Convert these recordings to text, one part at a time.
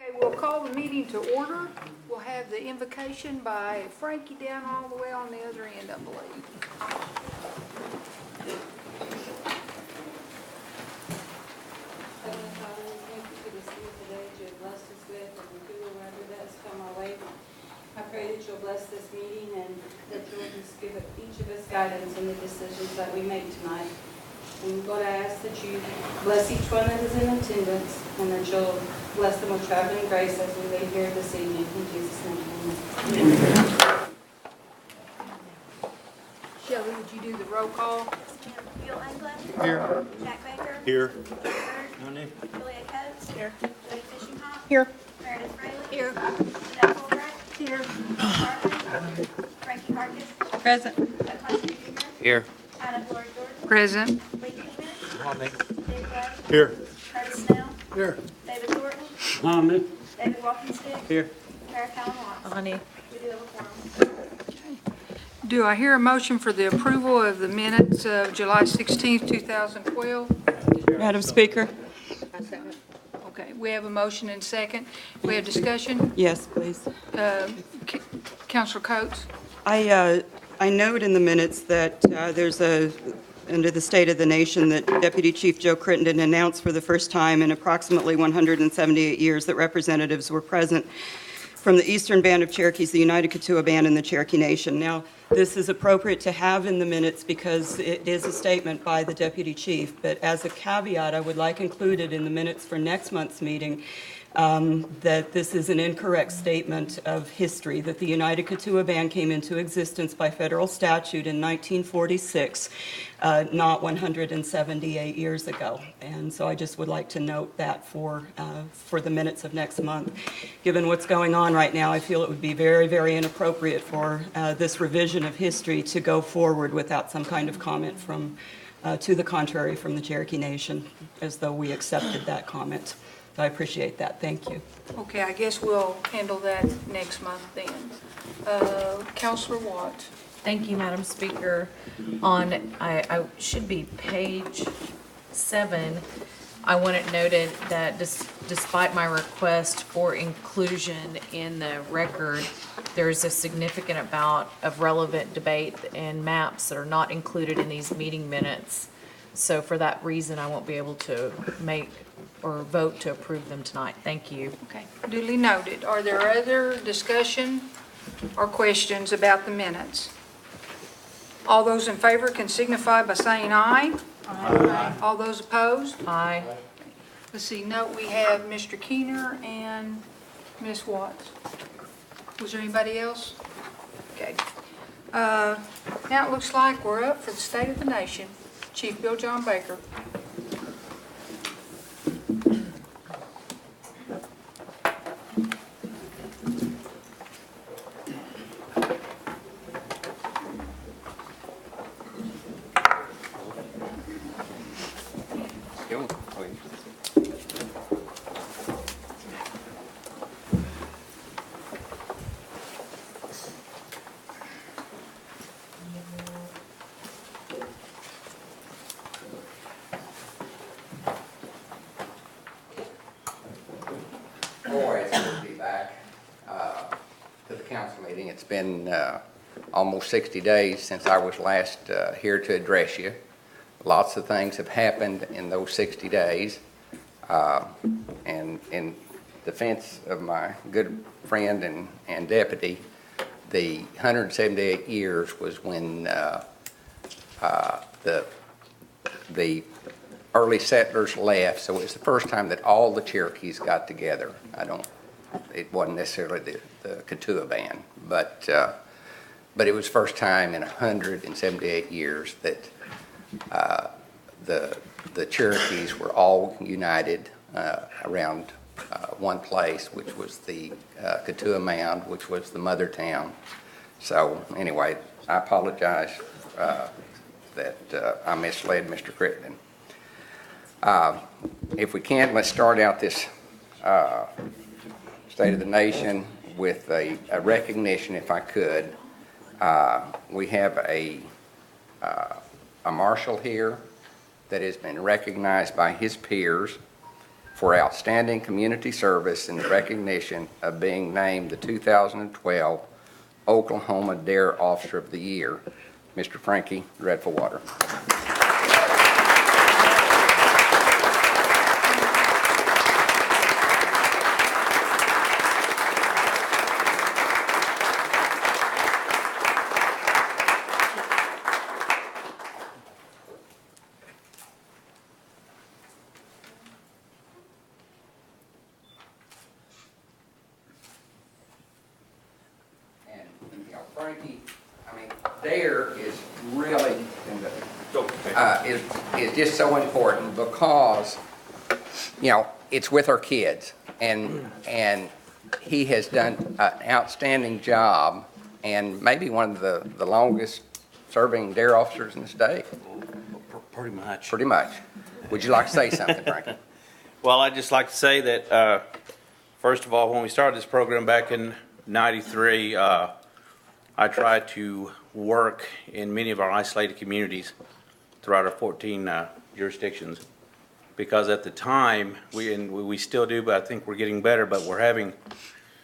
Okay, we'll call the meeting to order. We'll have the invocation by Frankie down all the way on the other end, I believe. Heavenly Father, we thank you for this beautiful day that you have blessed us with, and we do wherever that's come our way. I pray that you'll bless this meeting and that you'll just give each of us guidance in the decisions that we make tonight. And Lord, I ask that you bless each one that is in attendance and that you'll bless them with traveling grace as we leave here this evening. In Jesus' name, amen. Shelley, would you do the roll call? Bill England. Here. Jack Baker. Here. Julia Coates. Here. Jody Fishingham. Here. Meredith Fraley. Here. Jeanette Fulbright. Here. Hartman. Frankie Harkins. Present. Doug Hunter Jr. Here. Anna Gloria Jordan. Present. Lee Schmidt. Dave Gray. Here. Curtis Snell. Here. David Thornton. Amen. David Walkenstick. Here. Kara Callan Watts. Honey. We do have a quorum. Do I hear a motion for the approval of the minutes of July 16th, 2012? Madam Speaker? Okay, we have a motion and second. We have discussion. Yes, please. Councilor Coates? I note in the minutes that there's under the State of the Nation, that Deputy Chief Joe Crittenden announced for the first time in approximately 178 years that representatives were present from the Eastern Band of Cherokees, the United Kituwa Band, and the Cherokee Nation. Now, this is appropriate to have in the minutes because it is a statement by the Deputy Chief, but as a caveat, I would like included in the minutes for next month's meeting that this is an incorrect statement of history, that the United Kituwa Band came into existence by federal statute in 1946, not 178 years ago. And so I just would like to note that for the minutes of next month. Given what's going on right now, I feel it would be very, very inappropriate for this revision of history to go forward without some kind of comment from, to the contrary, from the Cherokee Nation, as though we accepted that comment. So I appreciate that. Thank you. Okay, I guess we'll handle that next month then. Councilor Watts? Thank you, Madam Speaker. I should be page 7. I want it noted that despite my request for inclusion in the record, there's a significant amount of relevant debate and maps that are not included in these meeting minutes. So for that reason, I won't be able to make or vote to approve them tonight. Thank you. Okay, duly noted. Are there other discussion or questions about the minutes? All those in favor can signify by saying aye. Aye. All those opposed? Aye. Let's see, note we have Mr. Keener and Ms. Watts. Was there anybody else? Okay. Now it looks like we're up for the State of the Nation. Chief Bill John Baker. Boy, it's good to be back to the council meeting. It's been almost 60 days since I was last here to address you. Lots of things have happened in those 60 days. And in defense of my good friend and deputy, the 178 years was when the early settlers left, so it was the first time that all the Cherokees got together. It wasn't necessarily the Kituwa Band, but it was the first time in 178 years that the Cherokees were all united around one place, which was the Kituwa Mound, which was the mother town. So anyway, I apologize that I misled Mr. Crittenden. If we can, let's start out this State of the Nation with a recognition, if I could. We have a marshal here that has been recognized by his peers for outstanding community service in recognition of being named the 2012 Oklahoma Dare Officer of the Year, Mr. Frankie Dreadful-Water. And, you know, Frankie, I mean, DARE is really, is just so important because, you know, it's with our kids. And he has done an outstanding job and maybe one of the longest serving DARE officers in the state. Pretty much. Pretty much. Would you like to say something, Frankie? Well, I'd just like to say that, first of all, when we started this program back in '93, I tried to work in many of our isolated communities throughout our 14 jurisdictions. Because at the time, we still do, but I think we're getting better, but we're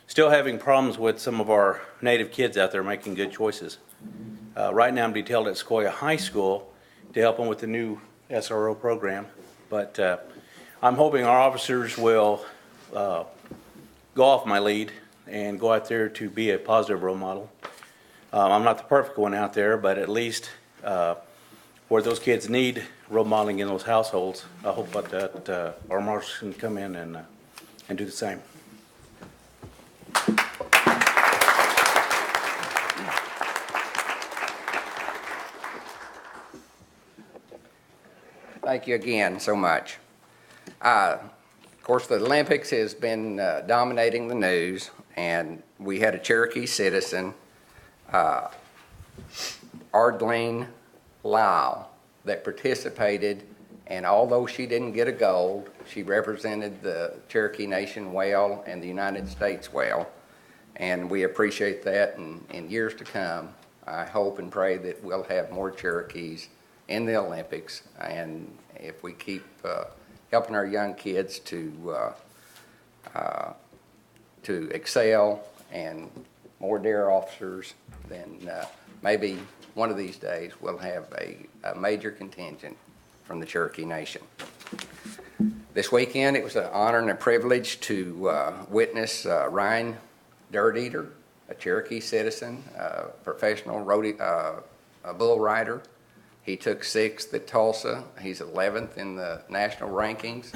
still having problems with some of our native kids out there making good choices. Right now, I'm detailed at Sequoia High School to help them with the new SRO program. But I'm hoping our officers will go off my lead and go out there to be a positive role model. I'm not the perfect one out there, but at least where those kids need role modeling in those households, I hope that our marshals can come in and do the same. Thank you again so much. Of course, the Olympics has been dominating the news, and we had a Cherokee citizen, Ardleen Lyle, that participated, and although she didn't get a gold, she represented the Cherokee Nation well and the United States well, and we appreciate that. And in years to come, I hope and pray that we'll have more Cherokees in the Olympics, and if we keep helping our young kids to excel and more DARE officers, then maybe one of these days we'll have a major contingent from the Cherokee Nation. This weekend it was an honor and a privilege to witness Ryan Dirt Eater, a Cherokee citizen, professional bull rider. He took 6th at Tulsa. He's 11th in the national rankings,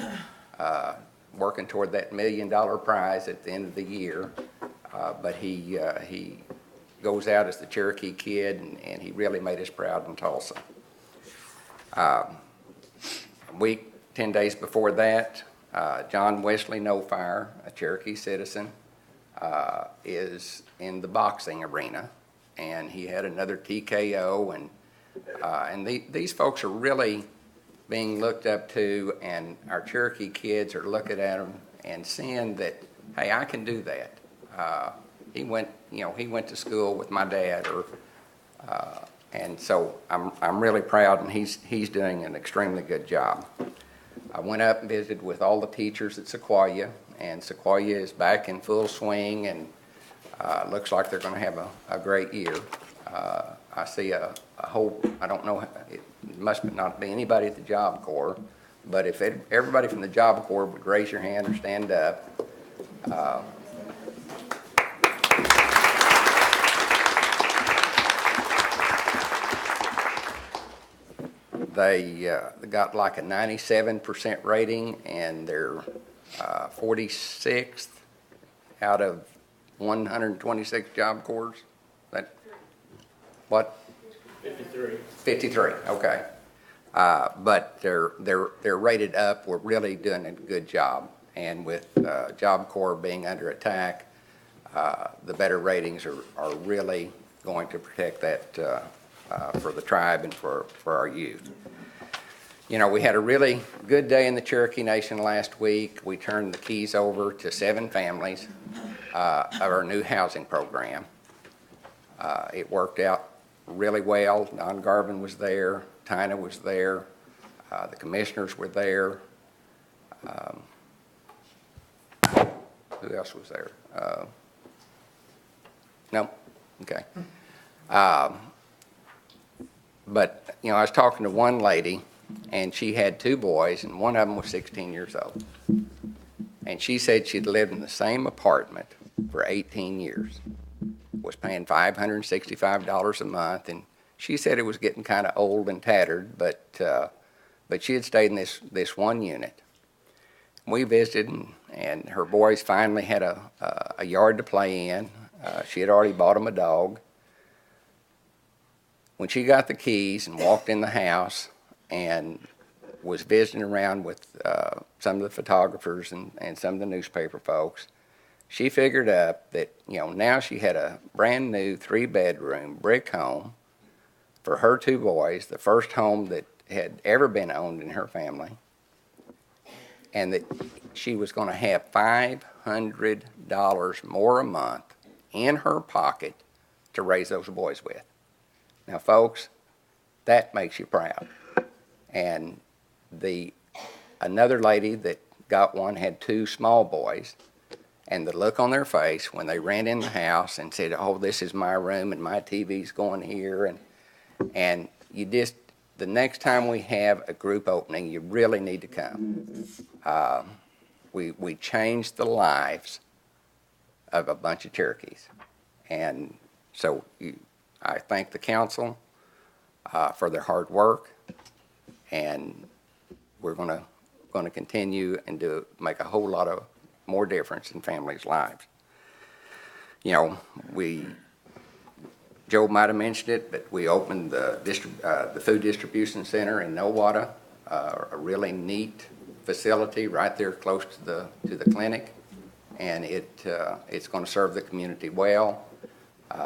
working toward that $1 million prize at the end of the year. But he goes out as the Cherokee Kid, and he really made us proud in Tulsa. A week, 10 days before that, John Wesley Nofire, a Cherokee citizen, is in the boxing arena, and he had another TKO, and these folks are really being looked up to, and our Cherokee kids are looking at them and seeing that, hey, I can do that. He went to school with my dad, and so I'm really proud, and he's doing an extremely good job. I went up and visited with all the teachers at Sequoia, and Sequoia is back in full swing, and looks like they're going to have a great year. I see a whole, I don't know, it must not be anybody at the Job Corps, but if everybody from the Job Corps would raise your hand or stand up. They got like a 97% rating, and they're 46th out of 126 Job Corps. That what? 53. 53. Okay. But they're rated up. We're really doing a good job, and with Job Corps being under attack, the better ratings are really going to protect that for the tribe and for our youth. You know, we had a really good day in the Cherokee Nation last week. We turned the keys over to 7 families of our new housing program. It worked out really well. Don Garvin was there, Tina was there, the commissioners were there. Who else was there? No? Okay. But, you know, I was talking to one lady, and she had two boys, and one of them was 16 years old. And she said she'd lived in the same apartment for 18 years, was paying $565 a month, and she said it was getting kind of old and tattered, but she had stayed in this one unit. We visited, and her boys finally had a yard to play in. She had already bought them a dog. When she got the keys and walked in the house and was visiting around with some of the photographers and some of the newspaper folks, she figured up that, you know, now she had a brand new 3-bedroom brick home for her two boys, the first home that had ever been owned in her family, and that she was going to have $500 more a month in her pocket to raise those boys with. Now, folks, that makes you proud. And another lady that got one had two small boys, and the look on their face when they ran in the house and said, "Oh, this is my room and my TV's going here," and you just, the next time we have a group opening, you really need to come. We changed the lives of a bunch of Cherokees, and so I thank the council for their hard work, and we're going to continue and make a whole lot of more difference in families' lives. You know, Joe might have mentioned it, but we opened the food distribution center in Nowata, a really neat facility right there close to the clinic, and it's going to serve the community well.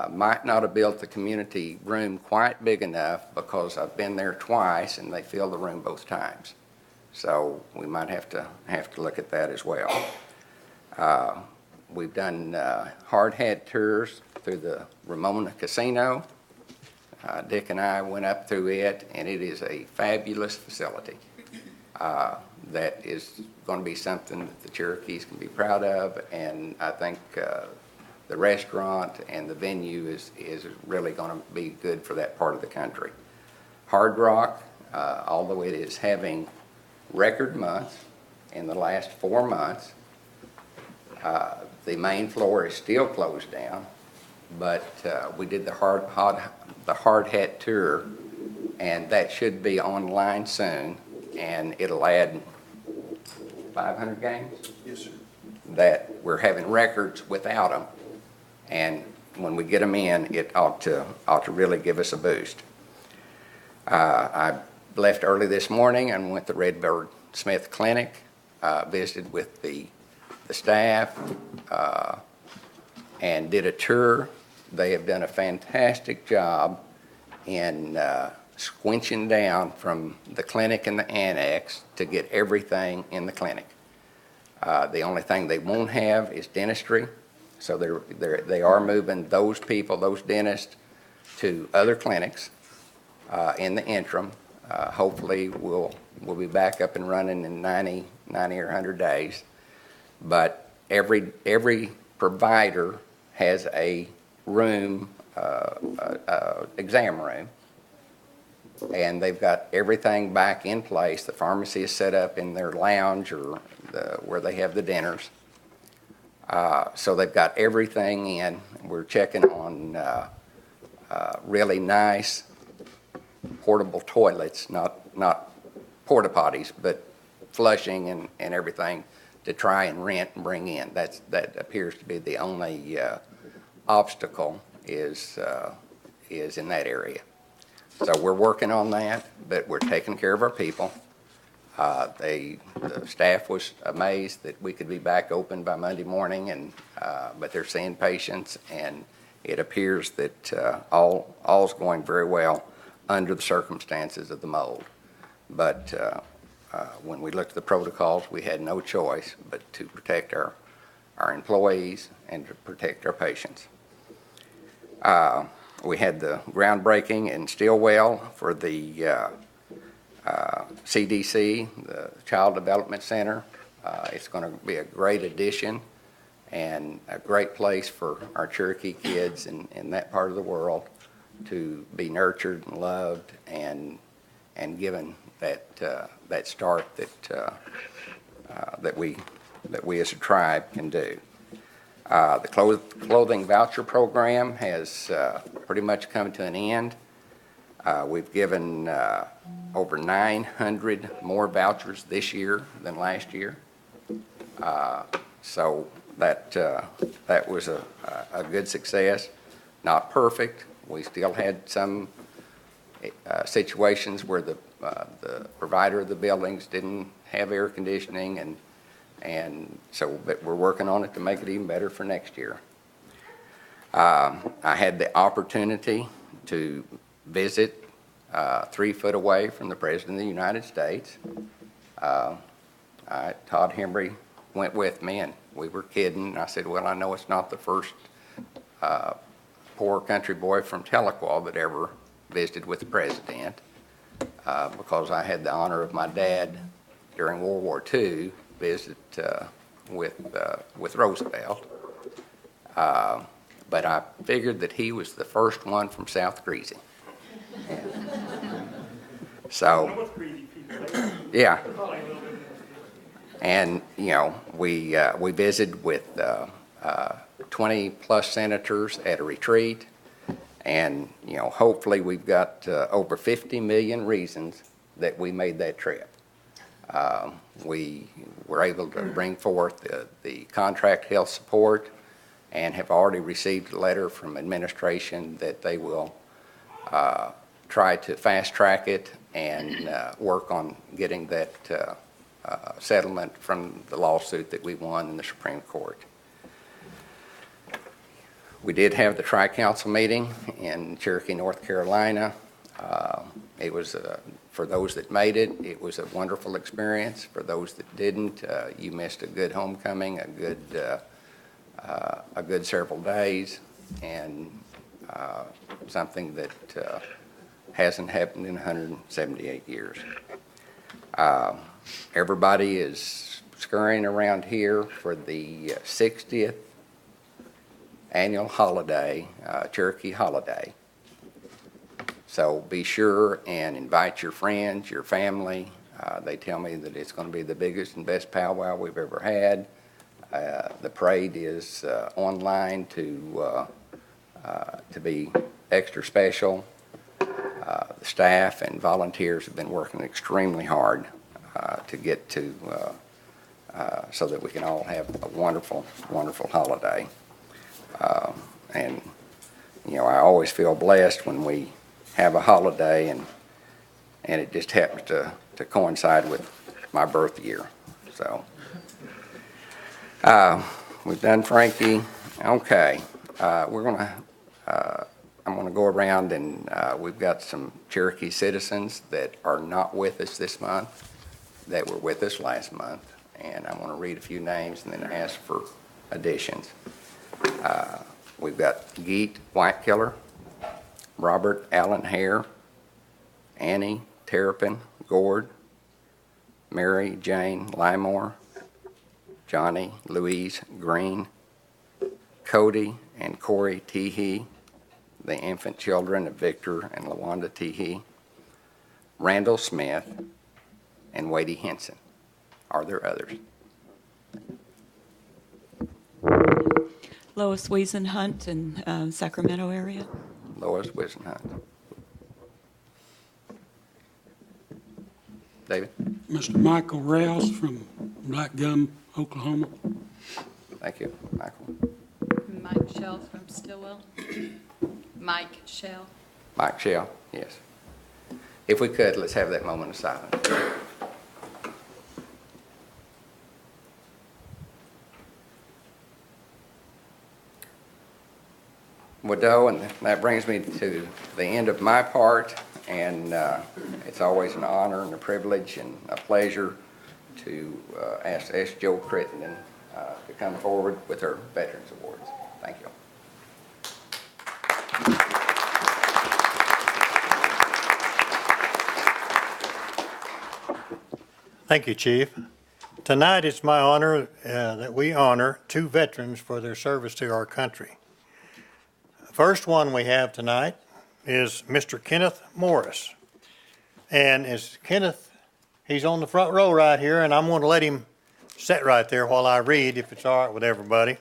Might not have built the community room quite big enough because I've been there twice and they filled the room both times. So we might have to look at that as well. We've done hard hat tours through the Ramona Casino. Dick and I went up through it, and it is a fabulous facility. That is going to be something that the Cherokees can be proud of, and I think the restaurant and the venue is really going to be good for that part of the country. Hard Rock, although it is having record months in the last 4 months, the main floor is still closed down, but we did the hard hat tour, and that should be online soon, and it'll add 500 games? Yes, sir. That we're having records without them, and when we get them in, it ought to really give us a boost. I left early this morning and went to Redbird Smith Clinic, visited with the staff, and did a tour. They have done a fantastic job in squinching down from the clinic and the annex to get everything in the clinic. The only thing they won't have is dentistry, so they are moving those people, those dentists, to other clinics in the interim. Hopefully we'll be back up and running in 90 or 100 days. But every provider has a room, exam room, and they've got everything back in place. The pharmacy is set up in their lounge or where they have the dinners. So they've got everything in. We're checking on really nice portable toilets, not porta potties, but flushing and everything to try and rent and bring in. That appears to be the only obstacle is in that area. So we're working on that, but we're taking care of our people. The staff was amazed that we could be back open by Monday morning, but they're seeing patients, and it appears that all's going very well under the circumstances of the mold. But when we looked at the protocols, we had no choice but to protect our employees and to protect our patients. We had the groundbreaking in Stillwell for the CDC, the Child Development Center. It's going to be a great addition and a great place for our Cherokee kids in that part of the world to be nurtured and loved and given that start that we as a tribe can do. The clothing voucher program has pretty much come to an end. We've given over 900 more vouchers this year than last year. So that was a good success. Not perfect. We still had some situations where the provider of the buildings didn't have air conditioning, but we're working on it to make it even better for next year. I had the opportunity to visit 3 foot away from the President of the United States. Todd Hembry went with me, and we were kidding. I said, well, I know it's not the first poor country boy from Tahlequah that ever visited with the President, because I had the honor of my dad during World War II visit with Roosevelt. But I figured that he was the first one from South Greasy. So, yeah. And, you know, we visited with 20-plus senators at a retreat, and, you know, hopefully we've got over 50 million reasons that we made that trip. We were able to bring forth the contract health support and have already received a letter from administration that they will try to fast-track it and work on getting that settlement from the lawsuit that we won in the Supreme Court. We did have the Tri-Council meeting in Cherokee, North Carolina. It was, for those that made it, it was a wonderful experience. For those that didn't, you missed a good homecoming, a good several days, and something that hasn't happened in 178 years. Everybody is scurrying around here for the 60th annual holiday, Cherokee holiday. So be sure and invite your friends, your family. They tell me that it's going to be the biggest and best powwow we've ever had. The parade is online to be extra special. The staff and volunteers have been working extremely hard to get to so that we can all have a wonderful, wonderful holiday. And, you know, I always feel blessed when we have a holiday and it just happens to coincide with my birth year. So we've done Frankie. Okay, I'm gonna go around and we've got some Cherokee citizens that are not with us this month that were with us last month, and I want to read a few names and then ask for additions. We've got Geet Whitekiller, Robert Allen Hare, Annie Terrapin Gord, Mary Jane Limore, Johnny Louise Green, Cody and Corey Teehee, the infant children of Victor and LaWanda Teehee, Randall Smith, and Wadey Henson. Are there others? Lois Wiesenhunt in Sacramento area. Lois Wiesenhunt. David? Mr. Michael Rouse from Black Gum, Oklahoma. Thank you, Michael. Mike Shell from Stillwell. Mike Shell. Mike Shell, yes. If we could, let's have that moment of silence. Wadeau, and that brings me to the end of my part, and it's always an honor and a privilege and a pleasure to ask Joe Crittenden to come forward with her Veterans Awards. Thank you. Thank you, Chief. Tonight, it's my honor that we honor 2 veterans for their service to our country. The first one we have tonight is Mr. Kenneth Morris. And as Kenneth, he's on the front row right here, and I'm going to let him sit right there while I read, if it's all right with everybody.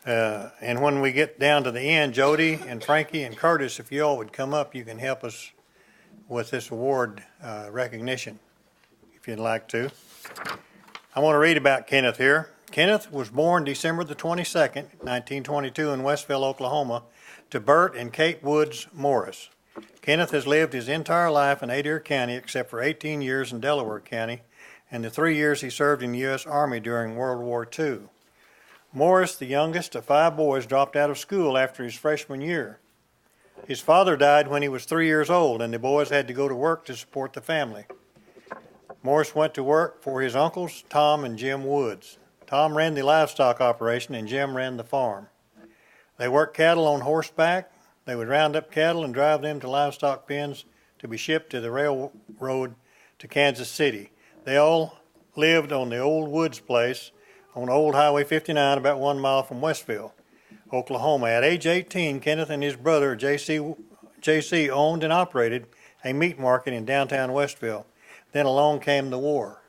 And when we get down to the end, Jody and Frankie and Curtis, if you all would come up, you can help us with this award recognition, if you'd like to. I want to read about Kenneth here. Kenneth was born December the 22nd, 1922 in Westville, Oklahoma, to Bert and Kate Woods Morris. Kenneth has lived his entire life in Adair County except for 18 years in Delaware County and the 3 years he served in the U.S. Army during World War II. Morris, the youngest of 5 boys, dropped out of school after his freshman year. His father died when he was 3 years old, and the boys had to go to work to support the family. Morris went to work for his uncles, Tom and Jim Woods. Tom ran the livestock operation, and Jim ran the farm. They worked cattle on horseback. They would round up cattle and drive them to livestock pens to be shipped to the railroad to Kansas City. They all lived on the old Woods place on Old Highway 59, about 1 mile from Westville, Oklahoma. At age 18, Kenneth and his brother, J.C., owned and operated a meat market in downtown Westville. Then along came the war.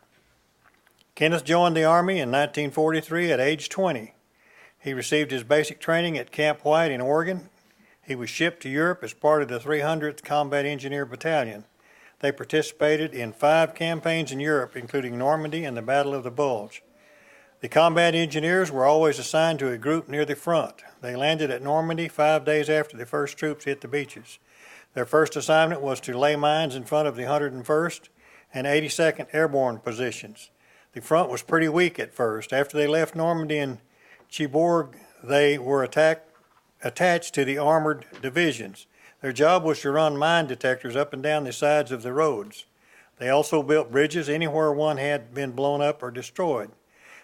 Kenneth joined the Army in 1943 at age 20. He received his basic training at Camp White in Oregon. He was shipped to Europe as part of the 300th Combat Engineer Battalion. They participated in 5 campaigns in Europe, including Normandy and the Battle of the Bulge. The combat engineers were always assigned to a group near the front. They landed at Normandy 5 days after the first troops hit the beaches. Their first assignment was to lay mines in front of the 101st and 82nd Airborne positions. The front was pretty weak at first. After they left Normandy and Cherbourg, they were attached to the armored divisions. Their job was to run mine detectors up and down the sides of the roads. They also built bridges anywhere one had been blown up or destroyed.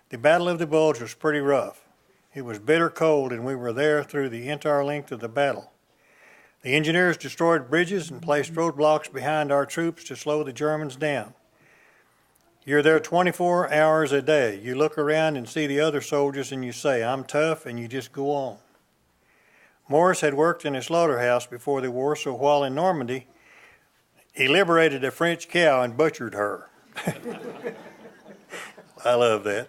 The Battle of the Bulge was pretty rough. It was bitter cold, and we were there through the entire length of the battle. The engineers destroyed bridges and placed roadblocks behind our troops to slow the Germans down. You're there 24 hours a day. You look around and see the other soldiers and you say, "I'm tough," and you just go on. Morris had worked in a slaughterhouse before the war, so while in Normandy, he liberated a French cow and butchered her. I love that.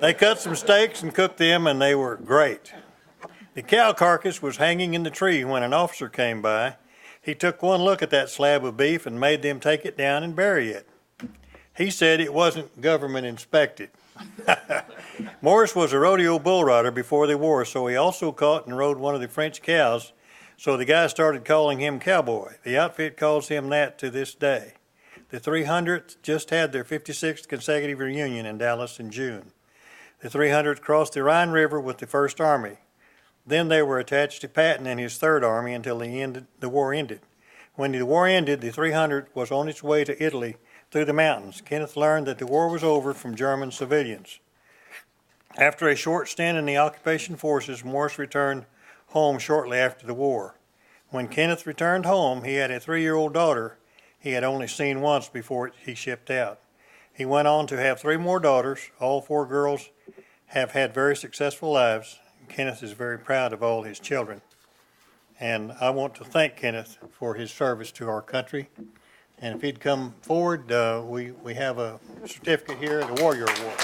They cut some steaks and cooked them, and they were great. The cow carcass was hanging in the tree when an officer came by. He took one look at that slab of beef and made them take it down and bury it. He said it wasn't government inspected. Morris was a rodeo bull rider before the war, so he also caught and rode one of the French cows, so the guys started calling him Cowboy. The outfit calls him that to this day. The 300th just had their 56th consecutive reunion in Dallas in June. The 300th crossed the Rhine River with the First Army. Then they were attached to Patton and his Third Army until the war ended. When the war ended, the 300th was on its way to Italy through the mountains. Kenneth learned that the war was over from German civilians. After a short stint in the occupation forces, Morris returned home shortly after the war. When Kenneth returned home, he had a 3-year-old daughter he had only seen once before he shipped out. He went on to have 3 more daughters. All 4 girls have had very successful lives. Kenneth is very proud of all his children. And I want to thank Kenneth for his service to our country. And if he'd come forward, we have a certificate here, the Warrior Award.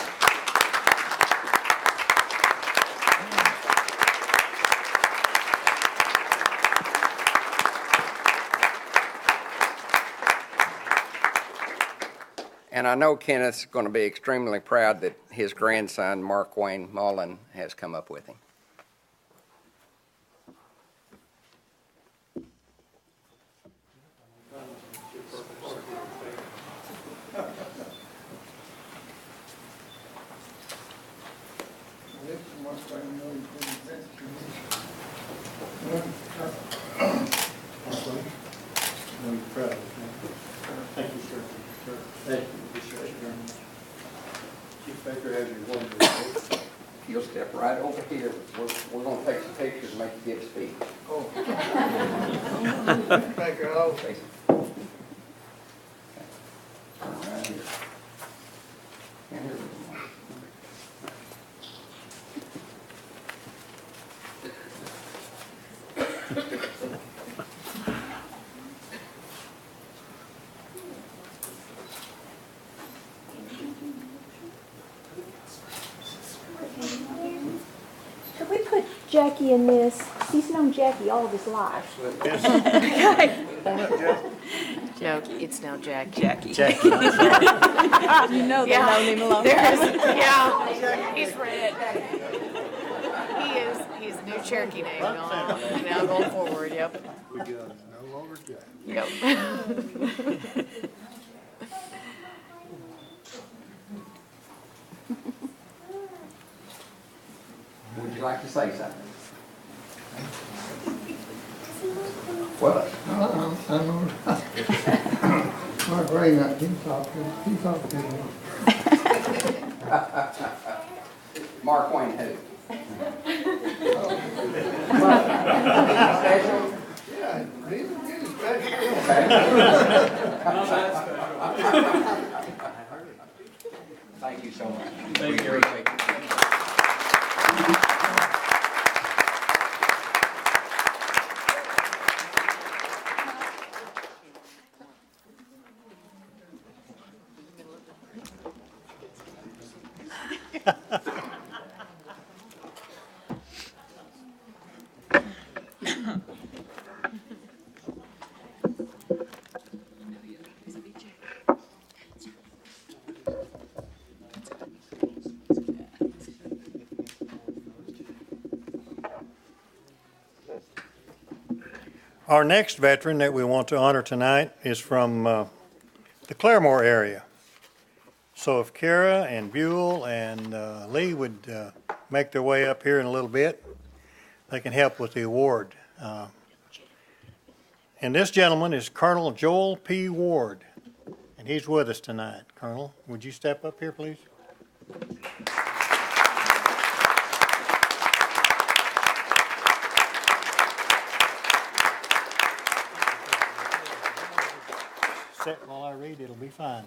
And I know Kenneth's going to be extremely proud that his grandson, Mark Wayne Mullen, has come up with him. Thank you, sir. Thank you. Chief Baker has your one. You'll step right over here. We're going to take some pictures and make you give a speech. Oh. Thank you. All Right here. And here we go. Jackie in this. He's known Jackie all of his life. Joke, it's now Jackie. You know they've known him a long time. Yeah, he's red. He's a new Cherokee name now going forward, yep. Yep. Would you like to say something? What? Mark Ray, he talked to me. Mark Wayne who? Yeah, he's a special. Thank you so much. Thank you. Our next veteran that we want to honor tonight is from the Claremore area. So if Kara and Buell and Lee would make their way up here in a little bit, they can help with the award. And this gentleman is Colonel Joel P. Ward, and he's with us tonight. Colonel, would you step up here, please? Sit while I read, it'll be fine.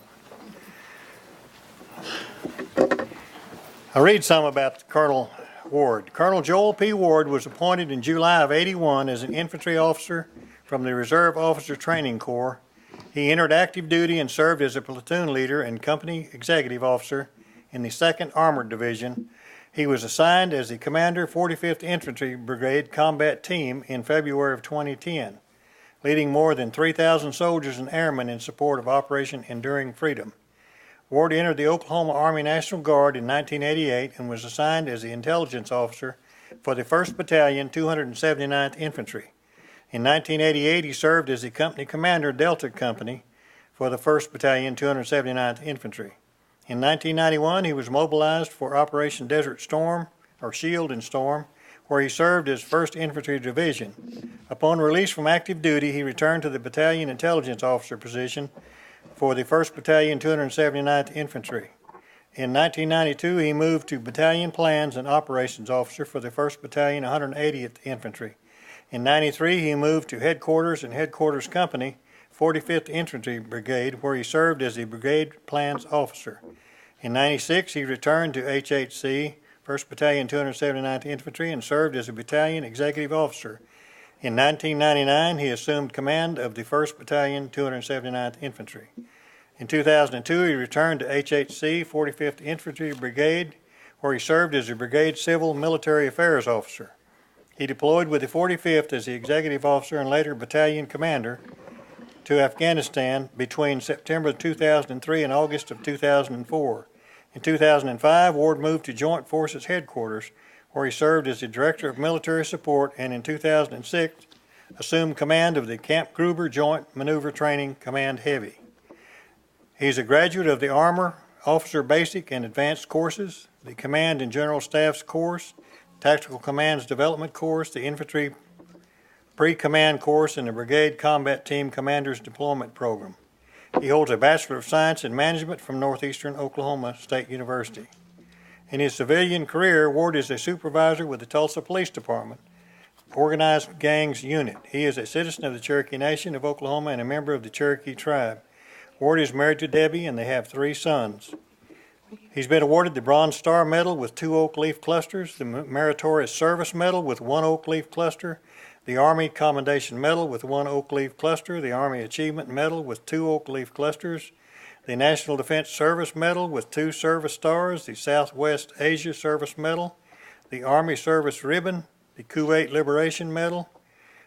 I'll read some about Colonel Ward. Colonel Joel P. Ward was appointed in July of '81 as an infantry officer from the Reserve Officer Training Corps. He entered active duty and served as a platoon leader and company executive officer in the 2nd Armored Division. He was assigned as the commander 45th Infantry Brigade Combat Team in February of 2010. Leading more than 3,000 soldiers and airmen in support of Operation Enduring Freedom. Ward entered the Oklahoma Army National Guard in 1988 and was assigned as the intelligence officer for the 1st Battalion, 279th Infantry. In 1988, he served as the company commander, Delta Company, for the 1st Battalion, 279th Infantry. In 1991, he was mobilized for Operation Desert Storm, or Shield and Storm, where he served as 1st Infantry Division. Upon release from active duty, he returned to the Battalion Intelligence Officer position for the 1st Battalion, 279th Infantry. In 1992, he moved to Battalion Plans and Operations Officer for the 1st Battalion, 180th Infantry. In 93, he moved to Headquarters and Headquarters Company, 45th Infantry Brigade, where he served as the Brigade Plans Officer. In 96, he returned to HHC, 1st Battalion, 279th Infantry, and served as a Battalion Executive Officer. In 1999, he assumed command of the 1st Battalion, 279th Infantry. In 2002, he returned to HHC, 45th Infantry Brigade, where he served as a Brigade Civil Military Affairs Officer. He deployed with the 45th as the Executive Officer and later Battalion Commander to Afghanistan between September 2003 and August of 2004. In 2005, Ward moved to Joint Forces Headquarters, where he served as the Director of Military Support, and in 2006 assumed command of the Camp Gruber Joint Maneuver Training Command Heavy. He's a graduate of the Armor Officer Basic and Advanced courses, the Command and General Staff's course, Tactical Command's Development course, the Infantry Pre-Command course, and the Brigade Combat Team Commander's Deployment Program. He holds a Bachelor of Science in Management from Northeastern Oklahoma State University. In his civilian career, Ward is a supervisor with the Tulsa Police Department, Organized Gangs Unit. He is a citizen of the Cherokee Nation of Oklahoma and a member of the Cherokee Tribe. Ward is married to Debbie, and they have 3 sons. He's been awarded the Bronze Star Medal with 2 oak leaf clusters, the Meritorious Service Medal with 1 oak leaf cluster, the Army Commendation Medal with 1 oak leaf cluster, the Army Achievement Medal with 2 oak leaf clusters, the National Defense Service Medal with 2 service stars, the Southwest Asia Service Medal, the Army Service Ribbon, the Kuwait Liberation Medal,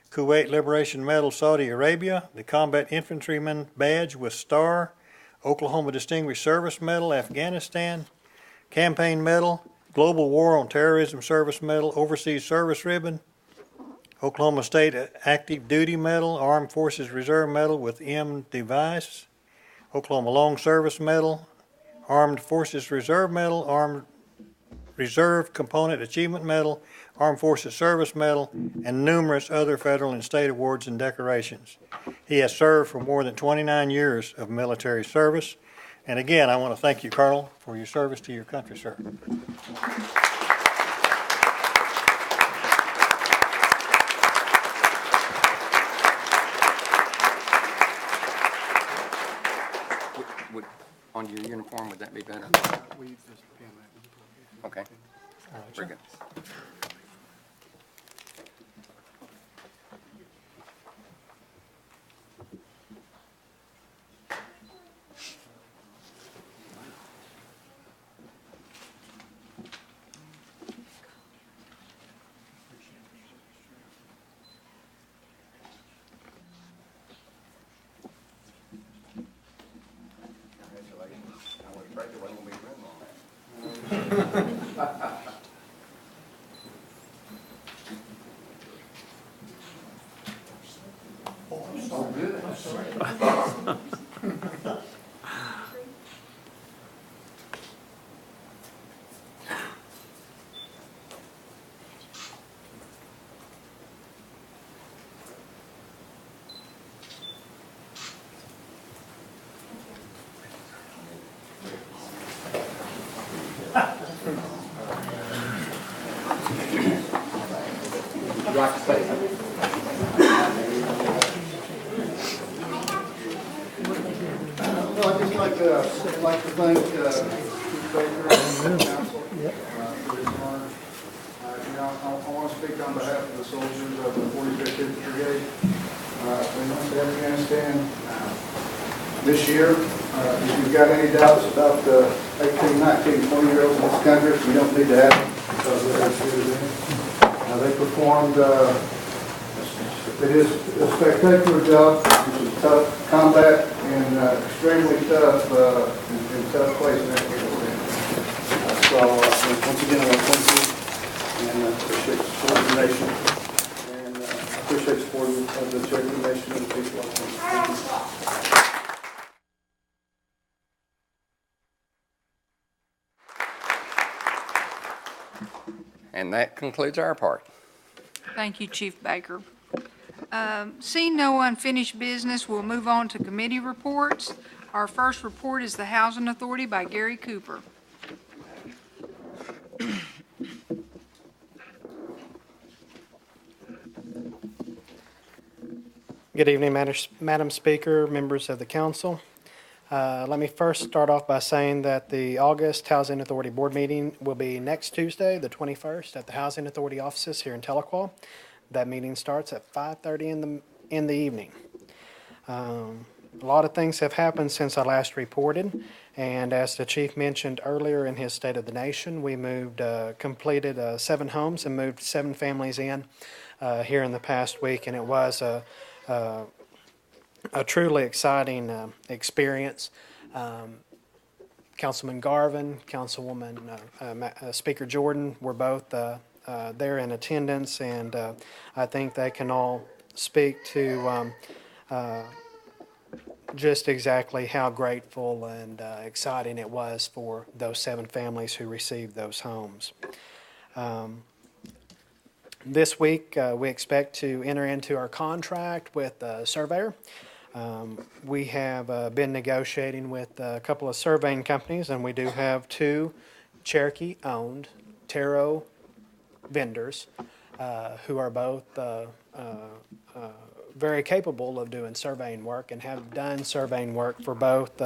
Kuwait Liberation Medal Saudi Arabia, the Combat Infantryman Badge with Star, Oklahoma Distinguished Service Medal Afghanistan, Campaign Medal, Global War on Terrorism Service Medal, Overseas Service Ribbon, Oklahoma State Active Duty Medal, Armed Forces Reserve Medal with M device, Oklahoma Long Service Medal, Armed Forces Reserve Medal, Armed Reserve Component Achievement Medal, Armed Forces Service Medal, and numerous other federal and state awards and decorations. He has served for more than 29 years of military service. And again, I want to thank you, Colonel, for your service to your country, sir. On your uniform, would that be better? Okay. Very good. Would you like to say something? Well, I'd just like to thank Chief Baker and the council for this honor. I want to speak on behalf of the soldiers of the 45th Infantry Brigade. We went to Afghanistan this year. If you've got any doubts about the 18, 19, 20-year-olds in this country, we don't need to have them because they're as good as them. They performed, it is a spectacular job. It's a tough combat and extremely tough in tough place in Afghanistan. So once again, I want to thank you and appreciate the support of the nation and appreciate the support of the Cherokee Nation and the people of Thank you. And that concludes our part. Thank you, Chief Baker. Seeing no unfinished business, we'll move on to committee reports. Our first report is the Housing Authority by Gary Cooper. Good evening, Madam Speaker, members of the council. Let me first start off by saying that the August Housing Authority Board meeting will be next Tuesday, the 21st, at the Housing Authority offices here in Tahlequah. That meeting starts at 5:30 in the evening. A lot of things have happened since I last reported, and as the chief mentioned earlier in his State of the Nation, we completed 7 homes and moved 7 families in here in the past week, and it was a truly exciting experience. Councilman Garvin, Councilwoman Speaker Jordan were both there in attendance, and I think they can all speak to just exactly how grateful and exciting it was for those 7 families who received those homes. This week, we expect to enter into our contract with the surveyor. We have been negotiating with a couple of surveying companies, and we do have 2 Cherokee-owned tarot vendors who are both very capable of doing surveying work and have done surveying work for both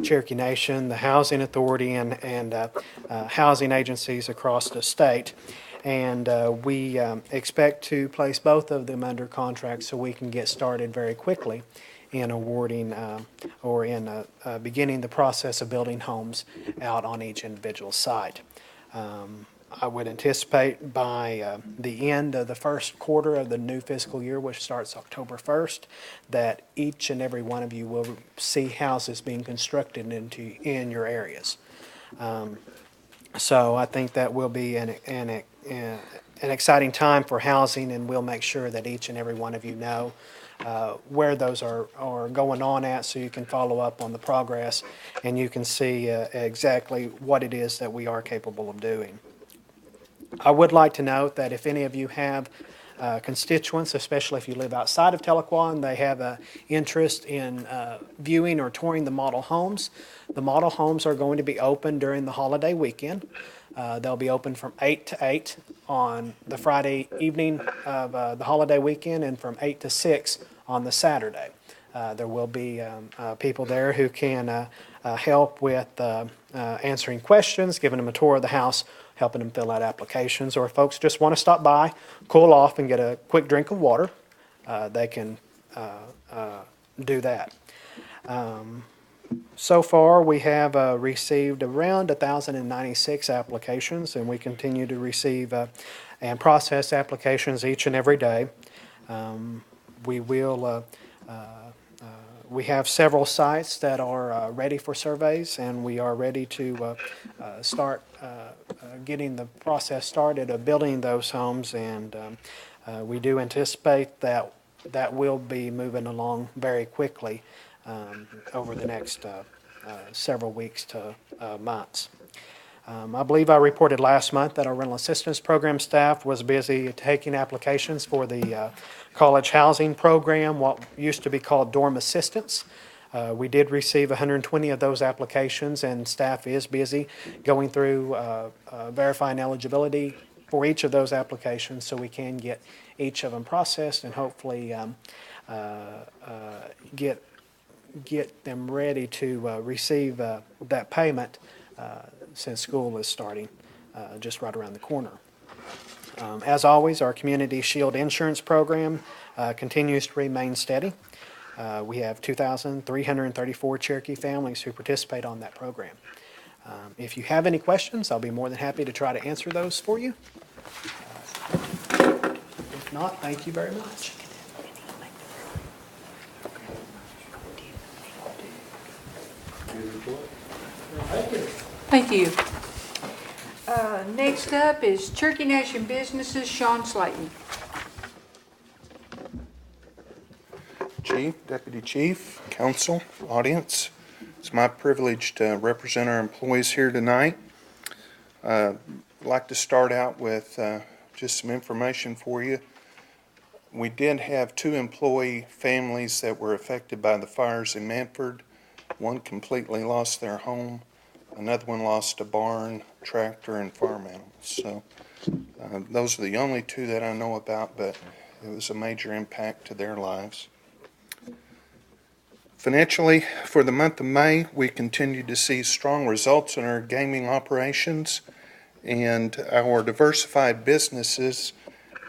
Cherokee Nation, the Housing Authority, and housing agencies across the state. And we expect to place both of them under contract so we can get started very quickly in awarding or in beginning the process of building homes out on each individual site. I would anticipate by the end of the first quarter of the new fiscal year, which starts October 1st, that each and every one of you will see houses being constructed in your areas. So I think that will be an exciting time for housing, and we'll make sure that each and every one of you know where those are going on at, so you can follow up on the progress and you can see exactly what it is that we are capable of doing. I would like to note that if any of you have constituents, especially if you live outside of Tahlequah and they have an interest in viewing or touring the model homes, the model homes are going to be open during the holiday weekend. They'll be open from 8 to 8 on the Friday evening of the holiday weekend and from 8 to 6 on the Saturday. There will be people there who can help with answering questions, giving them a tour of the house, helping them fill out applications, or if folks just want to stop by, cool off, and get a quick drink of water, they can do that. So far, we have received around 1,096 applications, and we continue to receive and process applications each and every day. We have several sites that are ready for surveys, and we are ready to start getting the process started of building those homes, and we do anticipate that that will be moving along very quickly over the next several weeks to months. I believe I reported last month that our rental assistance program staff was busy taking applications for the college housing program, what used to be called dorm assistance. We did receive 120 of those applications, and staff is busy going through verifying eligibility for each of those applications so we can get each of them processed and hopefully get them ready to receive that payment since school is starting just right around the corner. As always, our Community Shield Insurance Program continues to remain steady. We have 2,334 Cherokee families who participate on that program. If you have any questions, I'll be more than happy to try to answer those for you. If not, thank you very much. Thank you. Next up is Cherokee Nation Businesses, Sean Slayton. Chief, Deputy Chief, Council, audience, it's my privilege to represent our employees here tonight. I'd like to start out with just some information for you. We did have 2 employee families that were affected by the fires in Manford. One completely lost their home. Another one lost a barn, tractor, and farm animals. So those are the only 2 that I know about, but it was a major impact to their lives. Financially, for the month of May, we continued to see strong results in our gaming operations, and our diversified businesses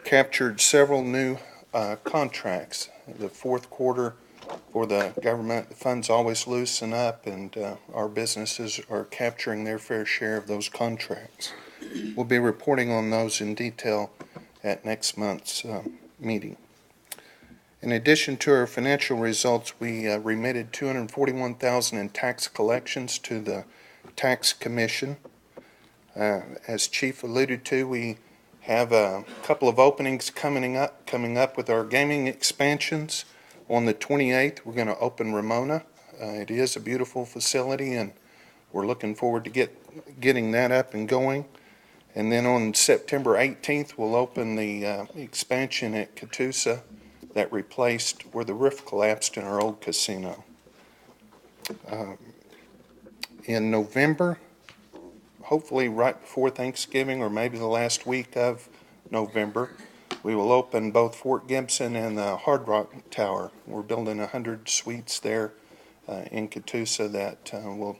captured several new contracts. The fourth quarter for the government, the funds always loosen up, and our businesses are capturing their fair share of those contracts. We'll be reporting on those in detail at next month's meeting. In addition to our financial results, we remitted $241,000 in tax collections to the Tax Commission. As Chief alluded to, we have a couple of openings coming up with our gaming expansions. On the 28th, we're going to open Ramona. It is a beautiful facility, and we're looking forward to getting that up and going. And then on September 18th, we'll open the expansion at Catoosa that replaced where the roof collapsed in our old casino. In November, hopefully right before Thanksgiving or maybe the last week of November, we will open both Fort Gibson and the Hard Rock Tower. We're building 100 suites there in Catoosa that will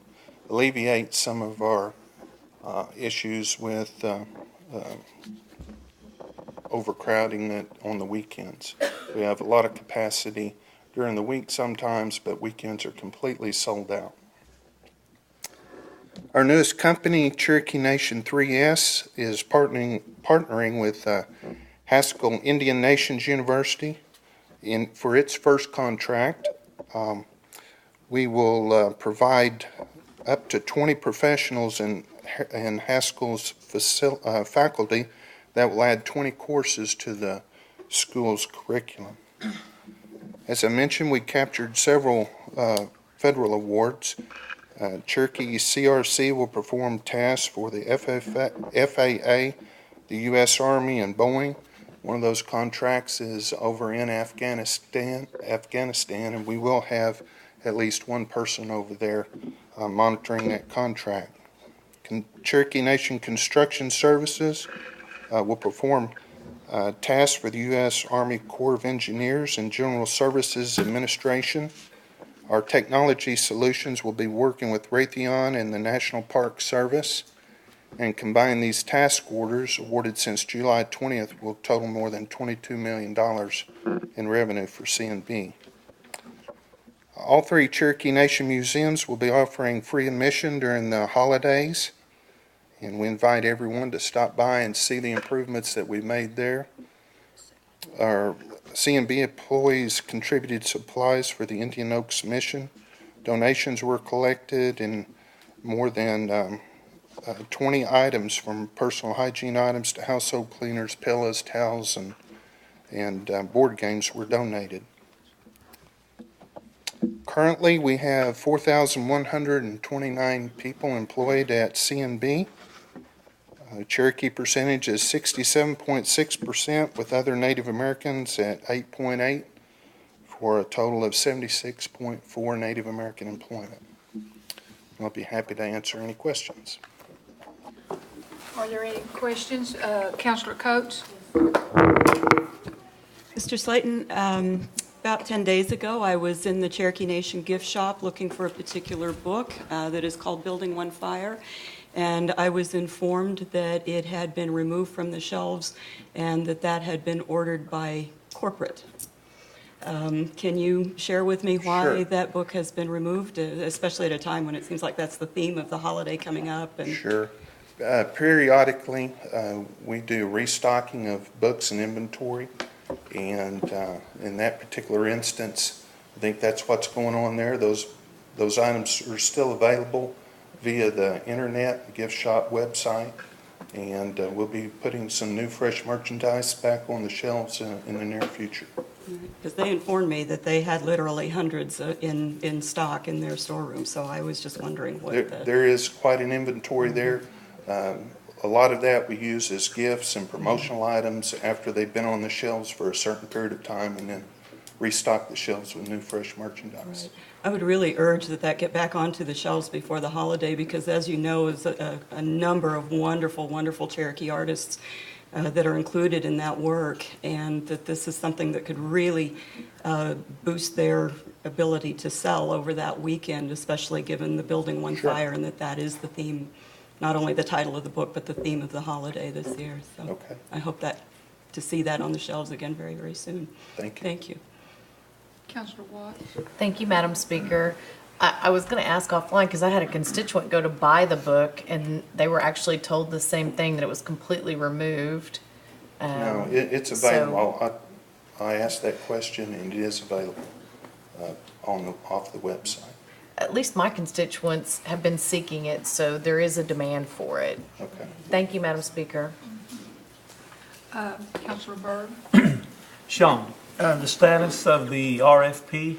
alleviate some of our issues with overcrowding on the weekends. We have a lot of capacity during the week sometimes, but weekends are completely sold out. Our newest company, Cherokee Nation 3S, is partnering with Haskell Indian Nations University for its first contract. We will provide up to 20 professionals in Haskell's faculty that will add 20 courses to the school's curriculum. As I mentioned, we captured several federal awards. Cherokee CRC will perform tasks for the FAA, the U.S. Army, and Boeing. One of those contracts is over in Afghanistan, and we will have at least one person over there monitoring that contract. Cherokee Nation Construction Services will perform tasks for the U.S. Army Corps of Engineers and General Services Administration. Our technology solutions will be working with Raytheon and the National Park Service, and combine these task orders awarded since July 20th will total more than $22 million in revenue for C&B. All three Cherokee Nation museums will be offering free admission during the holidays, and we invite everyone to stop by and see the improvements that we've made there. Our C&B employees contributed supplies for the Indian Oaks mission. Donations were collected, and more than 20 items, from personal hygiene items to household cleaners, pillows, towels, and board games were donated. Currently, we have 4,129 people employed at C&B. Cherokee percentage is 67.6%, with other Native Americans at 8.8%, for a total of 76.4 Native American employment. I'll be happy to answer any questions. Are there any questions? Councilor Coates? Mr. Slayton, about 10 days ago, I was in the Cherokee Nation gift shop looking for a particular book that is called Building One Fire, and I was informed that it had been removed from the shelves and that had been ordered by corporate. Can you share with me why Sure. that book has been removed, especially at a time when it seems like that's the theme of the holiday coming up? And Sure. Periodically, we do restocking of books and inventory, and in that particular instance, I think that's what's going on there. Those items are still available via the internet gift shop website, and we'll be putting some new fresh merchandise back on the shelves in the near future. because they informed me that they had literally hundreds in stock in their storeroom, so I was just wondering what There is quite an inventory there. A lot of that we use as gifts and promotional items after they've been on the shelves for a certain period of time, and then restock the shelves with new fresh merchandise. Right. I would really urge that get back onto the shelves before the holiday, because as you know, is a number of wonderful, wonderful Cherokee artists that are included in that work, and that this is something that could really boost their ability to sell over that weekend, especially given the Building One Sure. Fire, and that is the theme, not only the title of the book, but the theme of the holiday this year. So Okay. I hope to see that on the shelves again very, very soon. Thank you. Thank you. Councilor Watts? Thank you, Madam Speaker. I was going to ask offline, because I had a constituent go to buy the book, and they were actually told the same thing, that it was completely removed. No, it's available. I asked that question, and it is available off the website. At least my constituents have been seeking it, so there is a demand for it. Okay. Thank you, Madam Speaker. Councilor Byrd? Sean, the status of the RFP